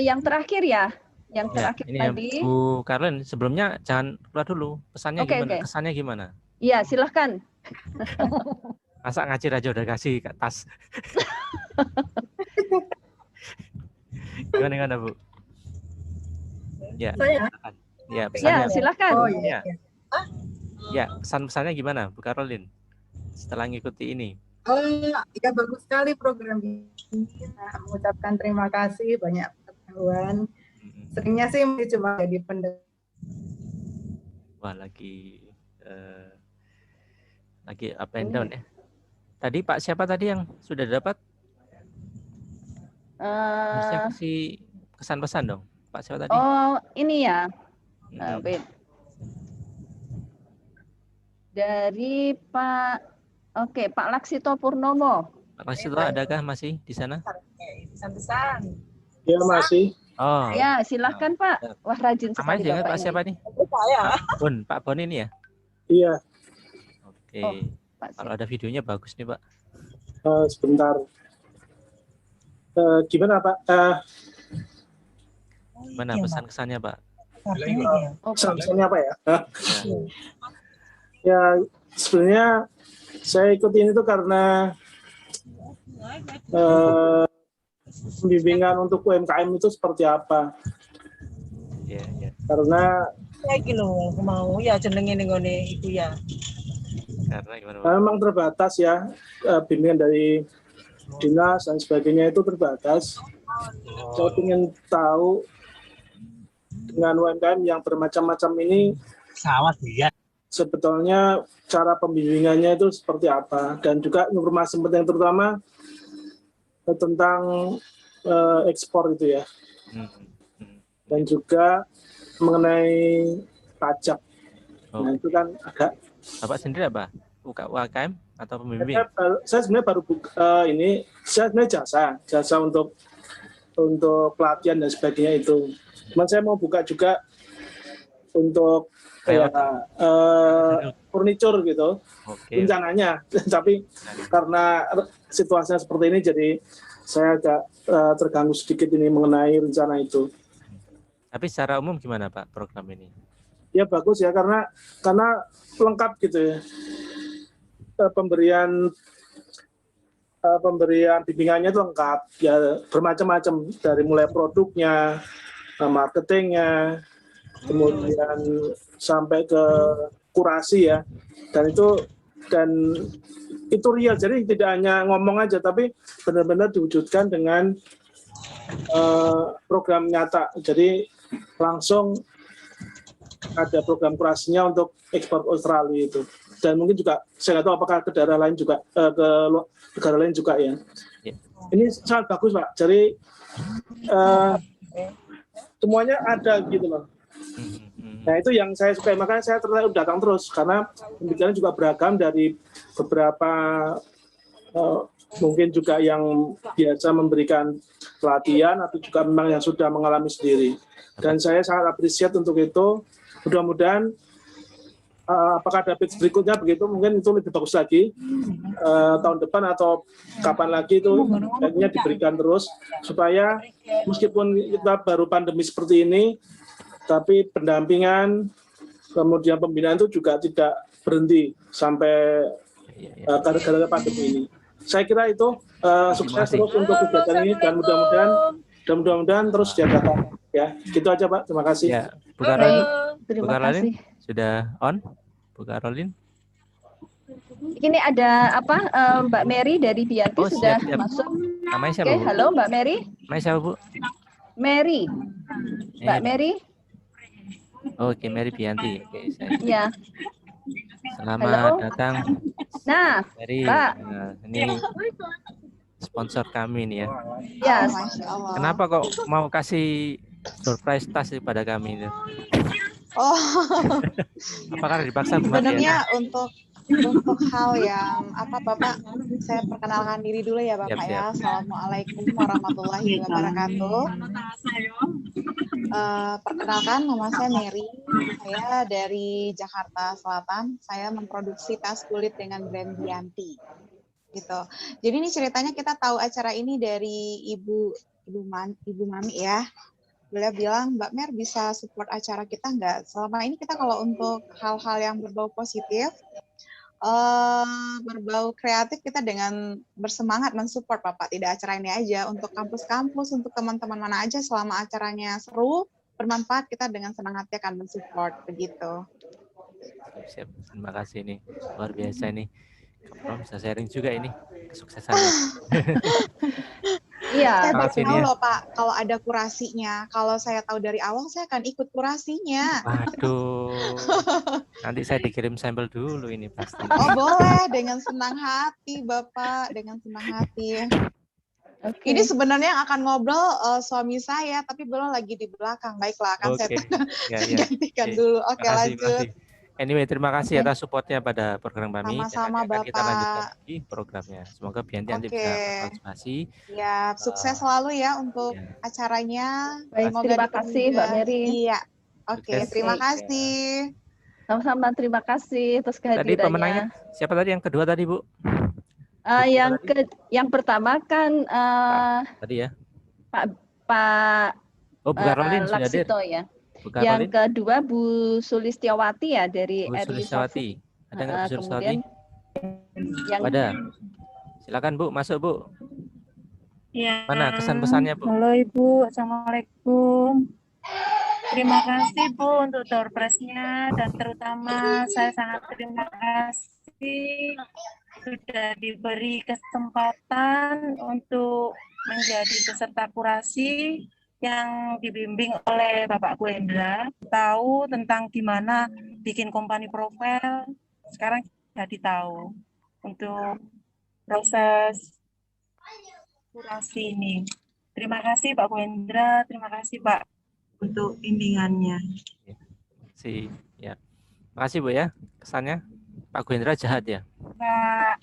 yang terakhir ya. Yang Ya, terakhir ini ya, tadi. Bu Karlen, sebelumnya jangan keluar dulu. Pesannya Oke, gimana? oke. Kesannya gimana? Iya, silahkan. Masa ngacir aja udah kasih ke tas. Gimana Bu? Ya, Saya? silakan. Ya, pesannya. Ya, silahkan. Oh Ya. iya. Ya, pesan-pesannya gimana, Bu Karolin? Setelah ngikuti ini. Ya bagus sekali program ini. Saya mengucapkan terima kasih, banyak pengetahuan. Seringnya sih cuma jadi pendengar. Wah, lagi up and down ya. Tadi Pak siapa tadi yang sudah dapat? Harusnya kasih kesan pesan dong. Pak siapa tadi? Oh, ini ya. Wait. Dari Pak Pak Laksito Purnomo. Pak Laksito adakah masih di sana? Pesan-pesan. Ya masih. Oh. Ya, silahkan Pak. Wah, rajin sekali Namanya Bapak Pak ini. siapa nih? Pak Bon ini ya? Iya. Oke. Kalau ada videonya bagus nih Pak. Sebentar. Gimana Pak? Mana pesan kesannya Pak? Pesan-pesannya apa ya? Ya sebenarnya saya ikut ini tuh karena pembimbingan untuk UMKM itu seperti apa? Karena iki lho mau ya jenenge ning ngene iku ya. Karena gimana Pak? memang terbatas ya, bimbingan dari dinas dan sebagainya itu terbatas. Saya ingin tahu dengan UMKM yang bermacam-macam ini sebetulnya cara pembimbingannya itu seperti apa, dan juga informasi penting terutama tentang ekspor itu ya, dan juga mengenai pajak. Nah itu kan agak. Bapak sendiri apa? UKM atau pembimbing? Saya sebenarnya baru saya sebenarnya jasa untuk pelatihan dan sebagainya itu. Cuman saya mau buka juga untuk furniture gitu, rencananya. Tapi karena situasinya seperti ini, jadi saya agak terganggu sedikit ini mengenai rencana itu. Tapi secara umum gimana Pak program ini? Ya bagus ya, karena lengkap gitu ya. Pemberian bimbingannya itu lengkap ya, bermacam-macam dari mulai produknya, marketingnya, kemudian sampai ke kurasi ya, dan itu real, jadi tidak hanya ngomong aja tapi benar-benar diwujudkan dengan program nyata. Jadi langsung ada program kurasinya untuk ekspor Australia itu, dan mungkin juga saya nggak tahu apakah ke daerah lain juga, ke negara lain juga ya. Ini sangat bagus Pak, jadi semuanya ada gitu loh. Nah itu yang saya suka, makanya saya tertarik datang terus, karena pembicaraan juga beragam dari beberapa mungkin juga yang biasa memberikan pelatihan atau juga memang yang sudah mengalami sendiri, dan saya sangat apresiat untuk itu. Mudah-mudahan apakah ada batch berikutnya begitu, mungkin itu lebih bagus lagi tahun depan atau kapan lagi, itu kayaknya diberikan terus supaya meskipun kita baru pandemi seperti ini, tapi pendampingan kemudian pembinaan itu juga tidak berhenti sampai gara-gara pandemi ini. Saya kira itu sukses terus untuk kegiatan ini, dan mudah-mudahan terus diadakan ya. Gitu aja Pak, terima kasih. Ya, Bu Karolin, Terima kasih. sudah on, Bu Karolin. Ini ada apa? Mbak Mary dari Bianti sudah siap. masuk. Namanya siapa, Oke, Bu? halo Mbak Mary. Namanya siapa Bu? Mary. Mbak Mary. Oke, Mary Bianti. Oke, Ya. Selamat datang. Nah, Mary. Pak. Nah, ini sponsor kami nih ya. Ya. Kenapa kok mau kasih surprise tas pada kami itu? Oh, Apakah dipaksa Bu sebenarnya Mardiana? untuk hal yang apa Bapak, saya perkenalkan diri dulu ya Bapak Siap. ya. Assalamualaikum warahmatullahi wabarakatuh. Perkenalkan, nama saya Mary. Saya dari Jakarta Selatan. Saya memproduksi tas kulit dengan brand Bianti. gitu. Jadi ini ceritanya kita tahu acara ini dari Ibu Mami ya. Beliau bilang, Mbak Mer bisa support acara kita nggak? Selama ini kita kalau untuk hal-hal yang berbau positif, berbau kreatif, kita dengan bersemangat mensupport Bapak. Tidak acara ini aja, untuk kampus-kampus, untuk teman-teman mana aja, selama acaranya seru, bermanfaat, kita dengan senang hati akan mensupport begitu. Siap. Terima kasih nih, luar biasa nih. Kamu bisa sharing juga ini kesuksesannya. Iya. Saya baru Makasih tahu nih ya. loh Pak, kalau ada kurasinya. Kalau saya tahu dari awal, saya akan ikut kurasinya. Waduh, nanti saya dikirim sampel dulu ini pasti. Oh boleh, dengan senang hati Bapak, dengan senang hati. Oke. Ini sebenarnya yang akan ngobrol suami saya, tapi belum lagi di belakang. Baiklah, akan saya Ya. gantikan dulu. Oke, lanjut. Anyway, terima kasih atas supportnya pada program kami. Sama-sama, Dan kita lanjutkan Bapak. lagi programnya. Semoga Bianti nanti Oke. bisa berpartisipasi. Ya, sukses selalu ya untuk acaranya. Baik, Semoga terima kasih Mbak dipermudah. Mary. Iya. Oke, Sukses. terima Baik. kasih. Sama-sama, terima kasih atas Tadi kehadirannya. pemenangnya siapa tadi? Yang kedua tadi, Bu? Yang pertama kan Tadi ya. Pak Oh, Bu Karolin sudah hadir. Laksito ya. Bu Yang Karolin, kedua Bu Sulistiawati ya dari Bu RI Sulistiawati. Ada nggak Bu Sulistiawati? Kemudian yang Ada. Silakan Bu, masuk Bu. Ya. Mana kesan pesannya Bu? Halo Ibu, Assalamualaikum. Terima kasih Bu untuk door prize-nya, dan terutama saya sangat terima kasih sudah diberi kesempatan untuk menjadi peserta kurasi yang dibimbing oleh Bapak Gwendra. Tahu tentang gimana bikin company profile, sekarang jadi tahu untuk proses kurasi ini. Terima kasih Pak Gwendra, terima kasih Pak untuk bimbingannya. Ya. Makasih Bu ya kesannya. Pak Gwendra jahat ya? Pak.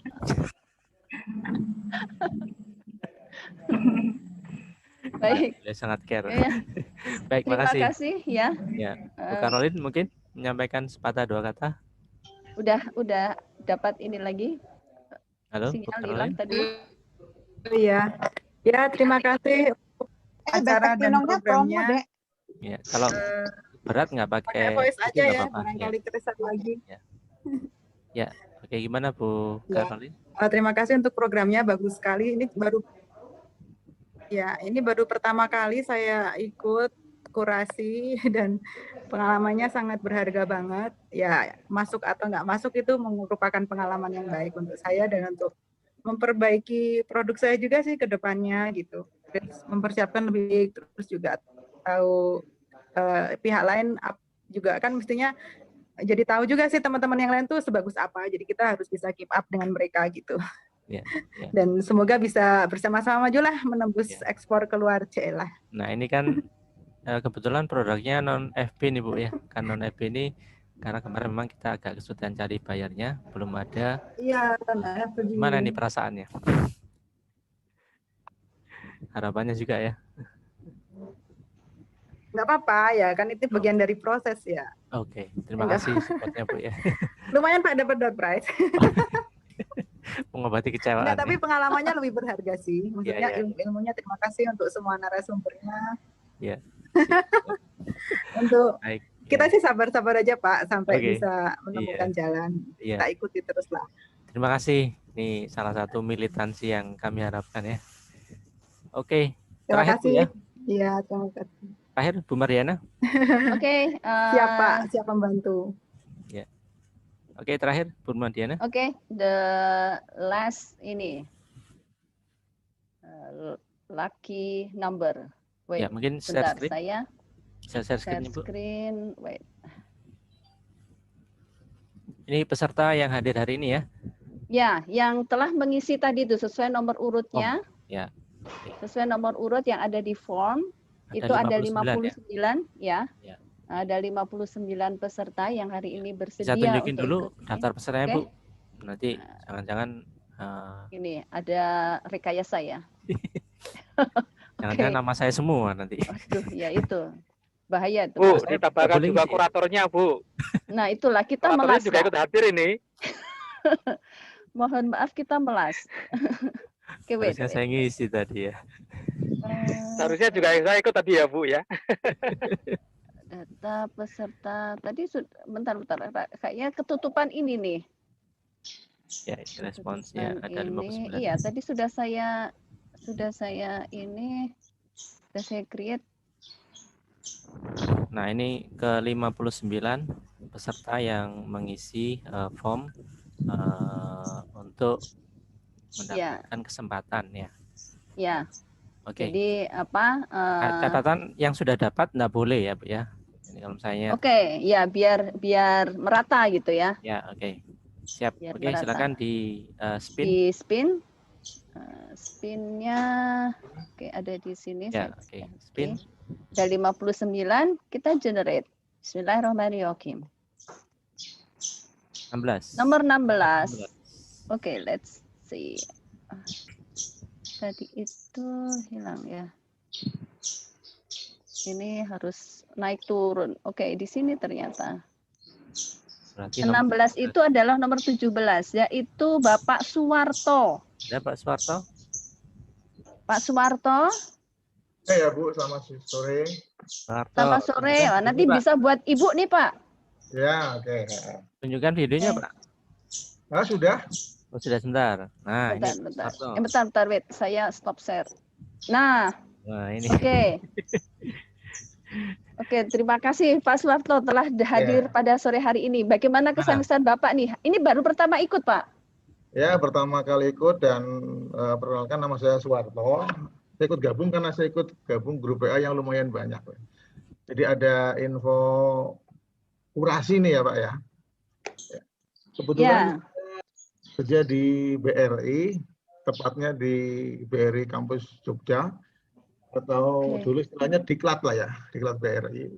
Baik. Sangat care. Ya. Baik, Terima makasih. kasih ya. Ya. Bu Karolin mungkin menyampaikan sepatah dua kata. Udah dapat ini lagi. Halo, Bu Sinyal Karolin. hilang tadi. Iya. Ya, terima kasih untuk acara dan programnya. Ya, kalau berat nggak pakai Voice itu aja nggak ya, apa-apa. barangkali keresak lagi. Ya, oke, gimana Bu Karolin? Terima kasih untuk programnya, bagus sekali. Ini baru pertama kali saya ikut kurasi dan pengalamannya sangat berharga banget. Ya, masuk atau nggak masuk itu merupakan pengalaman yang baik untuk saya dan untuk memperbaiki produk saya juga sih ke depannya gitu. Terus mempersiapkan lebih baik, terus juga tahu pihak lain juga kan mestinya jadi tahu juga sih teman-teman yang lain tuh sebagus apa. Jadi kita harus bisa keep up dengan mereka gitu. Ya. Dan semoga bisa bersama-sama maju lah menembus ekspor keluar lah. Nah, ini kan kebetulan produknya non FB nih Bu ya. Kan non FB ini karena kemarin memang kita agak kesulitan cari bayarnya, belum ada. Iya, Gimana nih perasaannya? Harapannya juga ya. Nggak apa-apa ya, kan itu bagian dari proses ya. Oke, terima kasih supportnya Bu ya. Lumayan Pak dapat door prize. Mengobati kecewaan. Enggak, tapi pengalamannya lebih berharga sih. Maksudnya Ya. ilmunya terima kasih untuk semua narasumbernya. Ya. Untuk Baik. kita sih sabar-sabar aja Pak sampai Oke. bisa menemukan jalan. Iya. Kita ikuti terus lah. Terima kasih. Ini salah satu militansi yang kami harapkan ya. Oke, Terima terakhir Bu kasih. ya. Iya, terima kasih. Terakhir Bu Mariana. Oke. Siap Pak, siap membantu. Ya. Oke, terakhir Bu Mariana. Oke, the last ini lucky number. Wait, Ya, mungkin share bentar, screen. saya Share screen, Bu. screen. Wait. Ini peserta yang hadir hari ini ya. Ya, yang telah mengisi tadi itu sesuai nomor urutnya, Ya. sesuai nomor urut yang ada di form, Ada itu ada 59 59 ya. Ya. Ada 59 peserta yang hari ini bersedia Bisa tunjukin untuk dulu ikut. daftar pesertanya Oke. Bu. Nanti jangan-jangan Ini ada rekayasa ya. jangan-jangan nama saya semua nanti. Aduh, ya itu. Bahaya tuh. Bu, Pak. ditambahkan boleh juga ngisi. kuratornya, Bu. Nah, itulah kita Kuratornya juga mengasah. ikut hadir ini. mohon maaf kita melas. Oke, wait, Harusnya saya ngisi tadi ya. Seharusnya juga saya ikut tadi ya Bu ya. Data peserta tadi bentar, kayaknya ketutupan ini nih. Ya, responsnya ada 59. Iya, tadi sudah saya create. Nah, ini ke 59 peserta yang mengisi form untuk mendapatkan kesempatan ya. Ya. Oke. Jadi apa? Catatan yang sudah dapat enggak boleh ya, Bu ya. Ini kalau misalnya. Oke, ya biar merata gitu ya. Ya, oke. Siap. Biar Oke, merata. silakan di spin. Di spin. Spinnya oke ada di sini. Ya, oke. Spin. Ada 59, kita generate. Bismillahirrahmanirrahim. 16. Nomor 16. Oke, let's see. Tadi itu hilang ya. Ini harus naik turun. Oke, di sini ternyata. Berarti 16 itu adalah nomor 17, yaitu Bapak Suwarto. Ya, Pak Suwarto. Pak Suwarto. Ya Bu, selamat sore. Selamat sore. Wah, nanti bisa buat Ibu nih Pak. Ya, oke. Tunjukkan videonya Pak. Nah, sudah. Oh, sudah sebentar. Nah, bentar. ini Bentar, wait. Saya stop share. Nah, ini. Oke. Oke, terima kasih Pak Suwarto telah hadir pada sore hari ini. Bagaimana kesan-kesan Bapak nih? Ini baru pertama ikut, Pak? Ya, pertama kali ikut dan perkenalkan nama saya Suwarto. Saya ikut gabung karena saya ikut gabung grup WA yang lumayan banyak. Jadi ada info kurasi nih ya Pak ya. Kebetulan kerja di BRI, tepatnya di BRI Kampus Jogja, atau dulu istilahnya Diklat lah ya, Diklat BRI.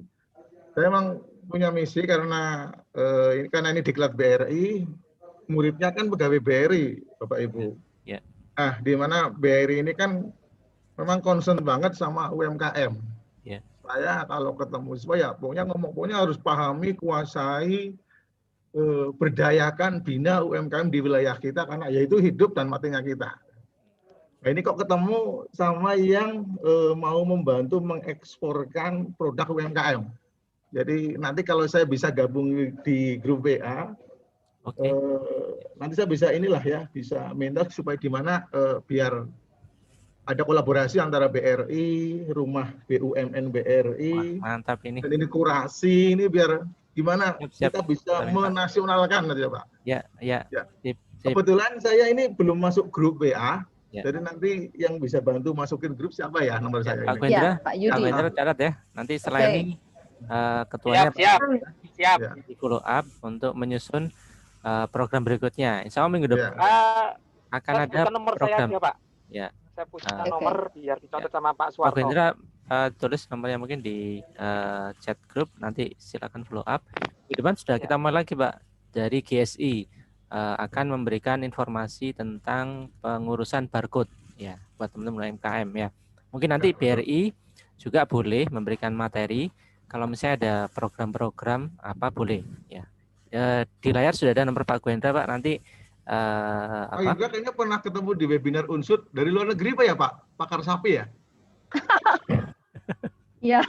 Saya memang punya misi karena ini Diklat BRI, muridnya kan pegawai BRI, Bapak Ibu. Ya. Nah, di mana BRI ini kan memang concern banget sama UMKM. Ya. Saya kalau ketemu siswa ya pokoknya harus pahami, kuasai, berdayakan, bina UMKM di wilayah kita karena yaitu hidup dan matinya kita. Nah, ini kok ketemu sama yang mau membantu mengeksporkan produk UMKM. Jadi nanti kalau saya bisa gabung di grup WA, nanti saya bisa bisa minta supaya gimana biar ada kolaborasi antara BRI, Rumah BUMN BRI, mantap ini. Dan ini kurasi ini biar gimana kita bisa menasionalkan ya Pak. Ya. Sip. Kebetulan saya ini belum masuk grup WA, jadi nanti yang bisa bantu masukin grup siapa ya nomor saya? Pak Gwendra, Pak Yudi. Pak Gwendra catat ya. Nanti setelah ini ketuanya siap. Di follow up untuk menyusun program berikutnya. Insya Allah minggu depan akan ada nomor program. saya aja, Pak. Ya. Saya punya nomor biar dicatat sama Pak Pak Suwarto. Gwendra tulis nomornya mungkin di chat grup, nanti silakan follow up. Di depan sudah kita mulai lagi Pak, dari GSI akan memberikan informasi tentang pengurusan barcode ya buat teman-teman UMKM ya. Mungkin nanti BRI juga boleh memberikan materi kalau misalnya ada program-program apa boleh ya. Di layar sudah ada nomor Pak Gwendra Pak, nanti Pak Indra kayaknya pernah ketemu di webinar Unsud dari luar negeri Pak ya Pak? Pakar sapi ya? Ya.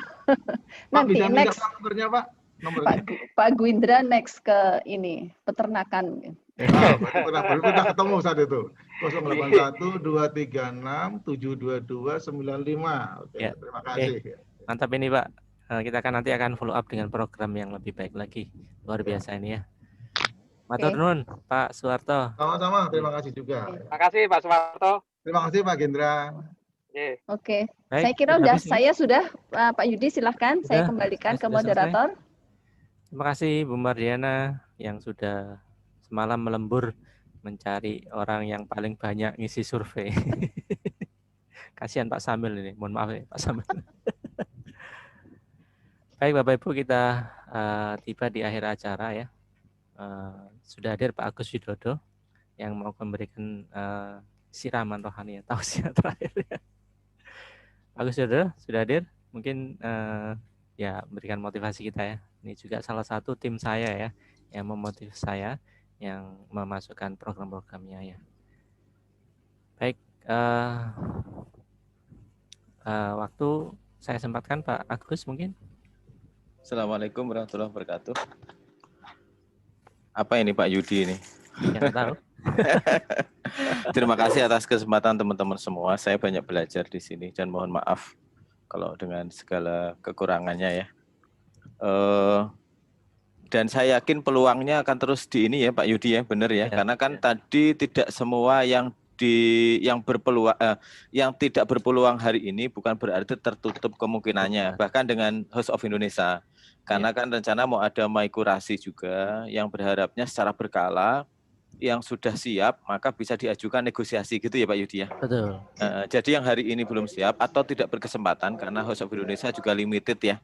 Nanti bisa minta next nomornya Pak? Nomornya. Pak Gwendra next ke ini peternakan. Pernah ketemu saat itu. 081-236-722-95. Oke, terima kasih. Mantap ini Pak. Kita nanti akan follow up dengan program yang lebih baik lagi. Luar biasa ini ya. Matur nuwun Pak Suwarto. Sama-sama, terima kasih juga. Terima kasih Pak Suwarto. Terima kasih Pak Gendra. Oke. Baik, Saya kira saya sudah Pak Yudi silahkan saya kembalikan ke moderator. Terima kasih Bu Mardiana yang sudah semalam melembur mencari orang yang paling banyak ngisi survei. Kasihan Pak Samil ini, mohon maaf ya Pak Samil. Baik Bapak Ibu, kita tiba di akhir acara ya. Sudah hadir Pak Agus Widodo yang mau memberikan siraman rohani ya, tausiah terakhir ya. Pak Agus Widodo sudah hadir, mungkin ya memberikan motivasi kita ya. Ini juga salah satu tim saya ya yang memotivasi saya yang memasukkan program-programnya ya. Baik, waktu saya sempatkan Pak Agus mungkin. Assalamualaikum warahmatullahi wabarakatuh. Apa ini Pak Yudi ini? Yang tahu. Terima kasih atas kesempatan teman-teman semua. Saya banyak belajar di sini dan mohon maaf kalau dengan segala kekurangannya ya. Dan saya yakin peluangnya akan terus di ini ya Pak Yudi ya, benar ya. Karena kan tadi tidak semua yang berpeluang yang tidak berpeluang hari ini bukan berarti tertutup kemungkinannya. Bahkan dengan House of Indonesia. Karena kan rencana mau ada Maikurasi juga yang berharapnya secara berkala yang sudah siap maka bisa diajukan negosiasi gitu ya Pak Yudi ya. Betul. Jadi yang hari ini belum siap atau tidak berkesempatan karena House of Indonesia juga limited ya,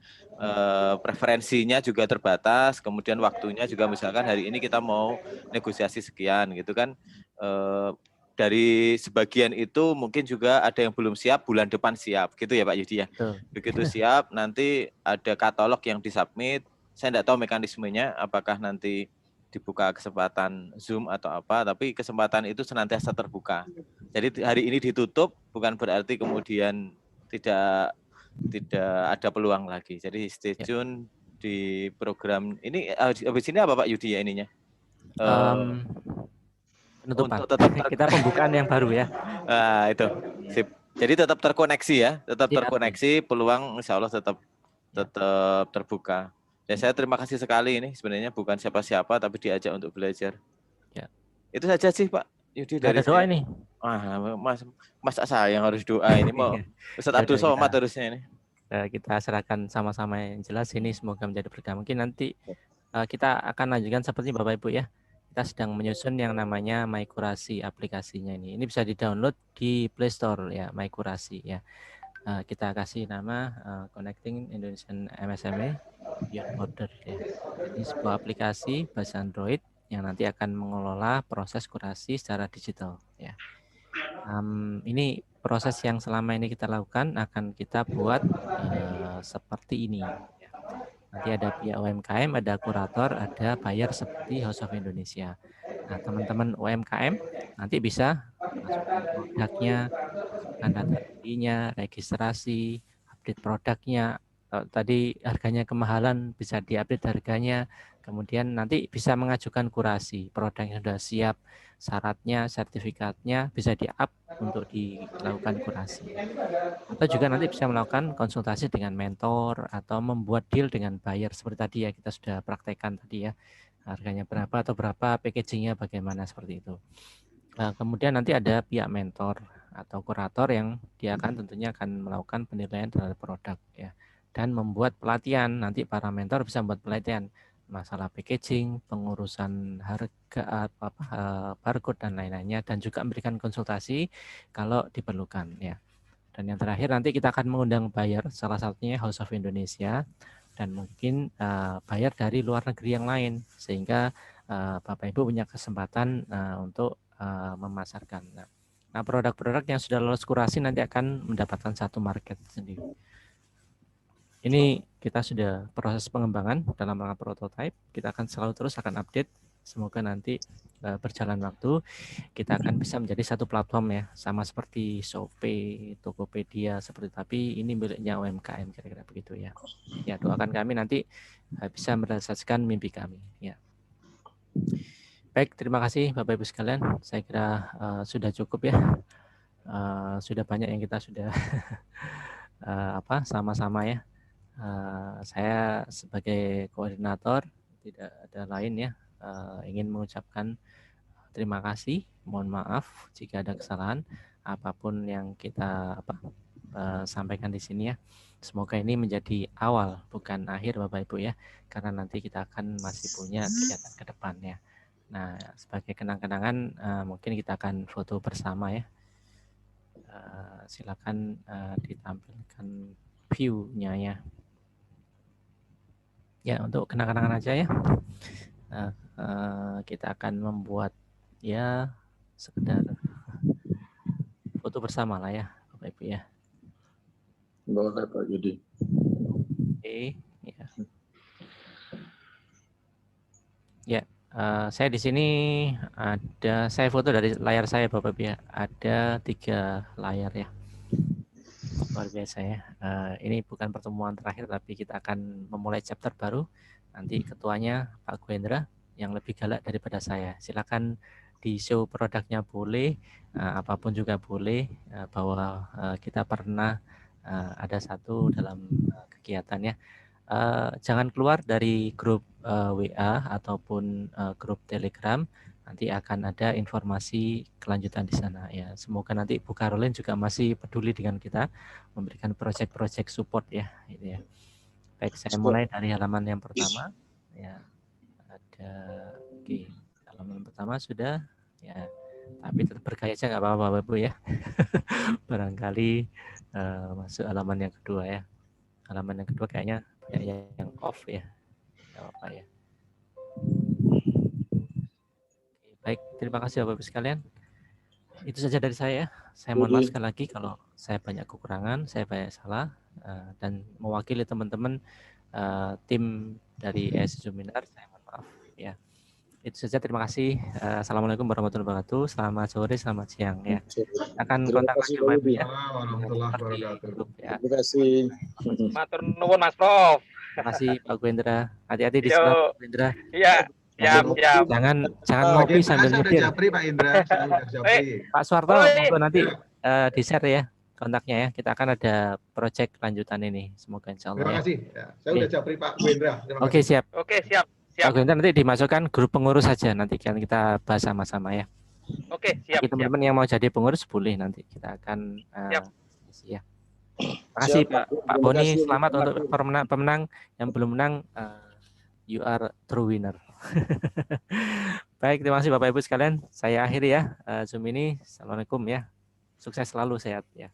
preferensinya juga terbatas, kemudian waktunya juga misalkan hari ini kita mau negosiasi sekian gitu kan. Dari sebagian itu mungkin juga ada yang belum siap, bulan depan siap gitu ya Pak Yudi ya. Begitu siap nanti ada katalog yang disubmit. Saya tidak tahu mekanismenya apakah nanti dibuka kesempatan Zoom atau apa, tapi kesempatan itu senantiasa terbuka. Jadi hari ini ditutup bukan berarti kemudian tidak ada peluang lagi. Jadi stay tune di program ini. Habis ini apa Pak Yudi ya ininya? Penutupan. Untuk tetap kita pembukaan yang baru ya. Itu. Sip. Jadi tetap terkoneksi ya, tetap terkoneksi, peluang insya Allah tetap terbuka. Dan saya terima kasih sekali ini sebenarnya bukan siapa-siapa tapi diajak untuk belajar. Ya. Itu saja sih Pak Yudi dari ada doa saya. ini. Mas saya yang harus doa ini mau Ustadz Abdul Somad harusnya ini. Kita serahkan sama-sama yang jelas ini semoga menjadi berkah. Mungkin nanti kita akan lanjutkan seperti Bapak Ibu ya. Kita sedang menyusun yang namanya Maikurasi aplikasinya ini. Ini bisa di-download di Play Store ya, Maikurasi ya. Kita kasih nama Connecting Indonesian MSME Beyond Border ya. Ini sebuah aplikasi bahasa Android yang nanti akan mengelola proses kurasi secara digital ya. Ini proses yang selama ini kita lakukan akan kita buat seperti ini. Nanti ada pihak UMKM, ada kurator, ada buyer seperti House of Indonesia. Nah, teman-teman UMKM nanti bisa masukkan produknya, data dirinya, registrasi, update produknya. Tadi harganya kemahalan bisa diupdate harganya. Kemudian nanti bisa mengajukan kurasi, produk yang sudah siap, syaratnya, sertifikatnya bisa di-up untuk dilakukan kurasi. Atau juga nanti bisa melakukan konsultasi dengan mentor atau membuat deal dengan buyer seperti tadi ya kita sudah praktekkan tadi ya. Harganya berapa atau berapa, packagingnya bagaimana seperti itu. Kemudian nanti ada pihak mentor atau kurator yang dia tentunya akan melakukan penilaian terhadap produk ya. Dan membuat pelatihan, nanti para mentor bisa membuat pelatihan masalah packaging, pengurusan harga, barcode dan lain-lainnya, dan juga memberikan konsultasi kalau diperlukan ya. Dan yang terakhir nanti kita akan mengundang buyer, salah satunya House of Indonesia dan mungkin buyer dari luar negeri yang lain, sehingga Bapak Ibu punya kesempatan untuk memasarkan. Nah, produk-produk yang sudah lolos kurasi nanti akan mendapatkan satu market sendiri. Ini kita sudah proses pengembangan dalam rangka prototype. Kita akan selalu terus akan update. Semoga nanti berjalan waktu kita akan bisa menjadi satu platform ya, sama seperti Shopee, Tokopedia seperti, tapi ini miliknya UMKM kira-kira begitu ya. Ya, doakan kami nanti bisa merealisasikan mimpi kami ya. Baik, terima kasih Bapak Ibu sekalian. Saya kira sudah cukup ya. Sudah banyak yang kita sudah sama-sama ya. Saya sebagai koordinator tidak ada lain ya, ingin mengucapkan terima kasih, mohon maaf jika ada kesalahan apapun yang kita sampaikan di sini ya. Semoga ini menjadi awal bukan akhir Bapak Ibu ya, karena nanti kita akan masih punya kegiatan ke depannya. Nah, sebagai kenang-kenangan mungkin kita akan foto bersama ya. Silakan ditampilkan view-nya ya. Ya, untuk kenang-kenangan aja ya. Kita akan membuat ya sekedar foto bersama lah ya Bapak Ibu ya. Boleh Pak Yudi. Oke, ya. Ya, Saya di sini ada, saya foto dari layar saya Bapak Ibu ya, ada 3 layar ya. Luar biasa ya. Ini bukan pertemuan terakhir, tapi kita akan memulai chapter baru. Nanti ketuanya Pak Gwendra yang lebih galak daripada saya. Silakan di show produknya boleh, apapun juga boleh, bahwa kita pernah ada satu dalam kegiatan ya. Jangan keluar dari grup WA ataupun grup Telegram. Nanti akan ada informasi kelanjutan di sana ya. Semoga nanti Bu Caroline juga masih peduli dengan kita, memberikan proyek-proyek support ya, gitu ya. Baik, saya mulai dari halaman yang pertama ya. Ada oke, halaman pertama sudah ya. Tapi tetap bergaya aja nggak apa-apa Bapak Ibu ya. Barangkali masuk halaman yang kedua ya. Halaman yang kedua kayaknya yang off ya. Nggak apa-apa ya. Baik, terima kasih Bapak Ibu sekalian. Itu saja dari saya. Saya mohon maaf sekali lagi kalau saya banyak kekurangan, saya banyak salah, dan mewakili teman-teman tim dari ESI Seminar, saya mohon maaf ya. Itu saja, terima kasih. Assalamualaikum warahmatullahi wabarakatuh. Selamat sore, selamat siang ya. Akan kontak lagi Bapak Ibu ya. Warahmatullahi wabarakatuh. Ya. Terima kasih. Matur nuwun Mas Prof. Terima kasih Pak Gwendra. Hati-hati di sebelah Pak Gwendra. Iya. Siap. Jangan ngopi sambil Saya udah nyetir. japri Pak Indra, saya udah japri. Pak Suwarto, monggo nanti di-share ya kontaknya ya. Kita akan ada proyek lanjutan ini. Semoga insya Allah. Terima kasih. Ya, saya udah japri Pak Gwendra. Terima Oke, kasih. siap. Oke, siap. Pak Gwendra nanti dimasukkan grup pengurus saja. Nanti kan kita bahas sama-sama ya. Oke, siap. Bagi teman-teman yang mau jadi pengurus boleh, nanti kita akan isi ya. Terima kasih Pak Boni. Selamat untuk pemenang yang belum menang. You are true winner. Baik, terima kasih Bapak Ibu sekalian. Saya akhiri ya Zoom ini. Assalamualaikum ya. Sukses selalu, sehat ya.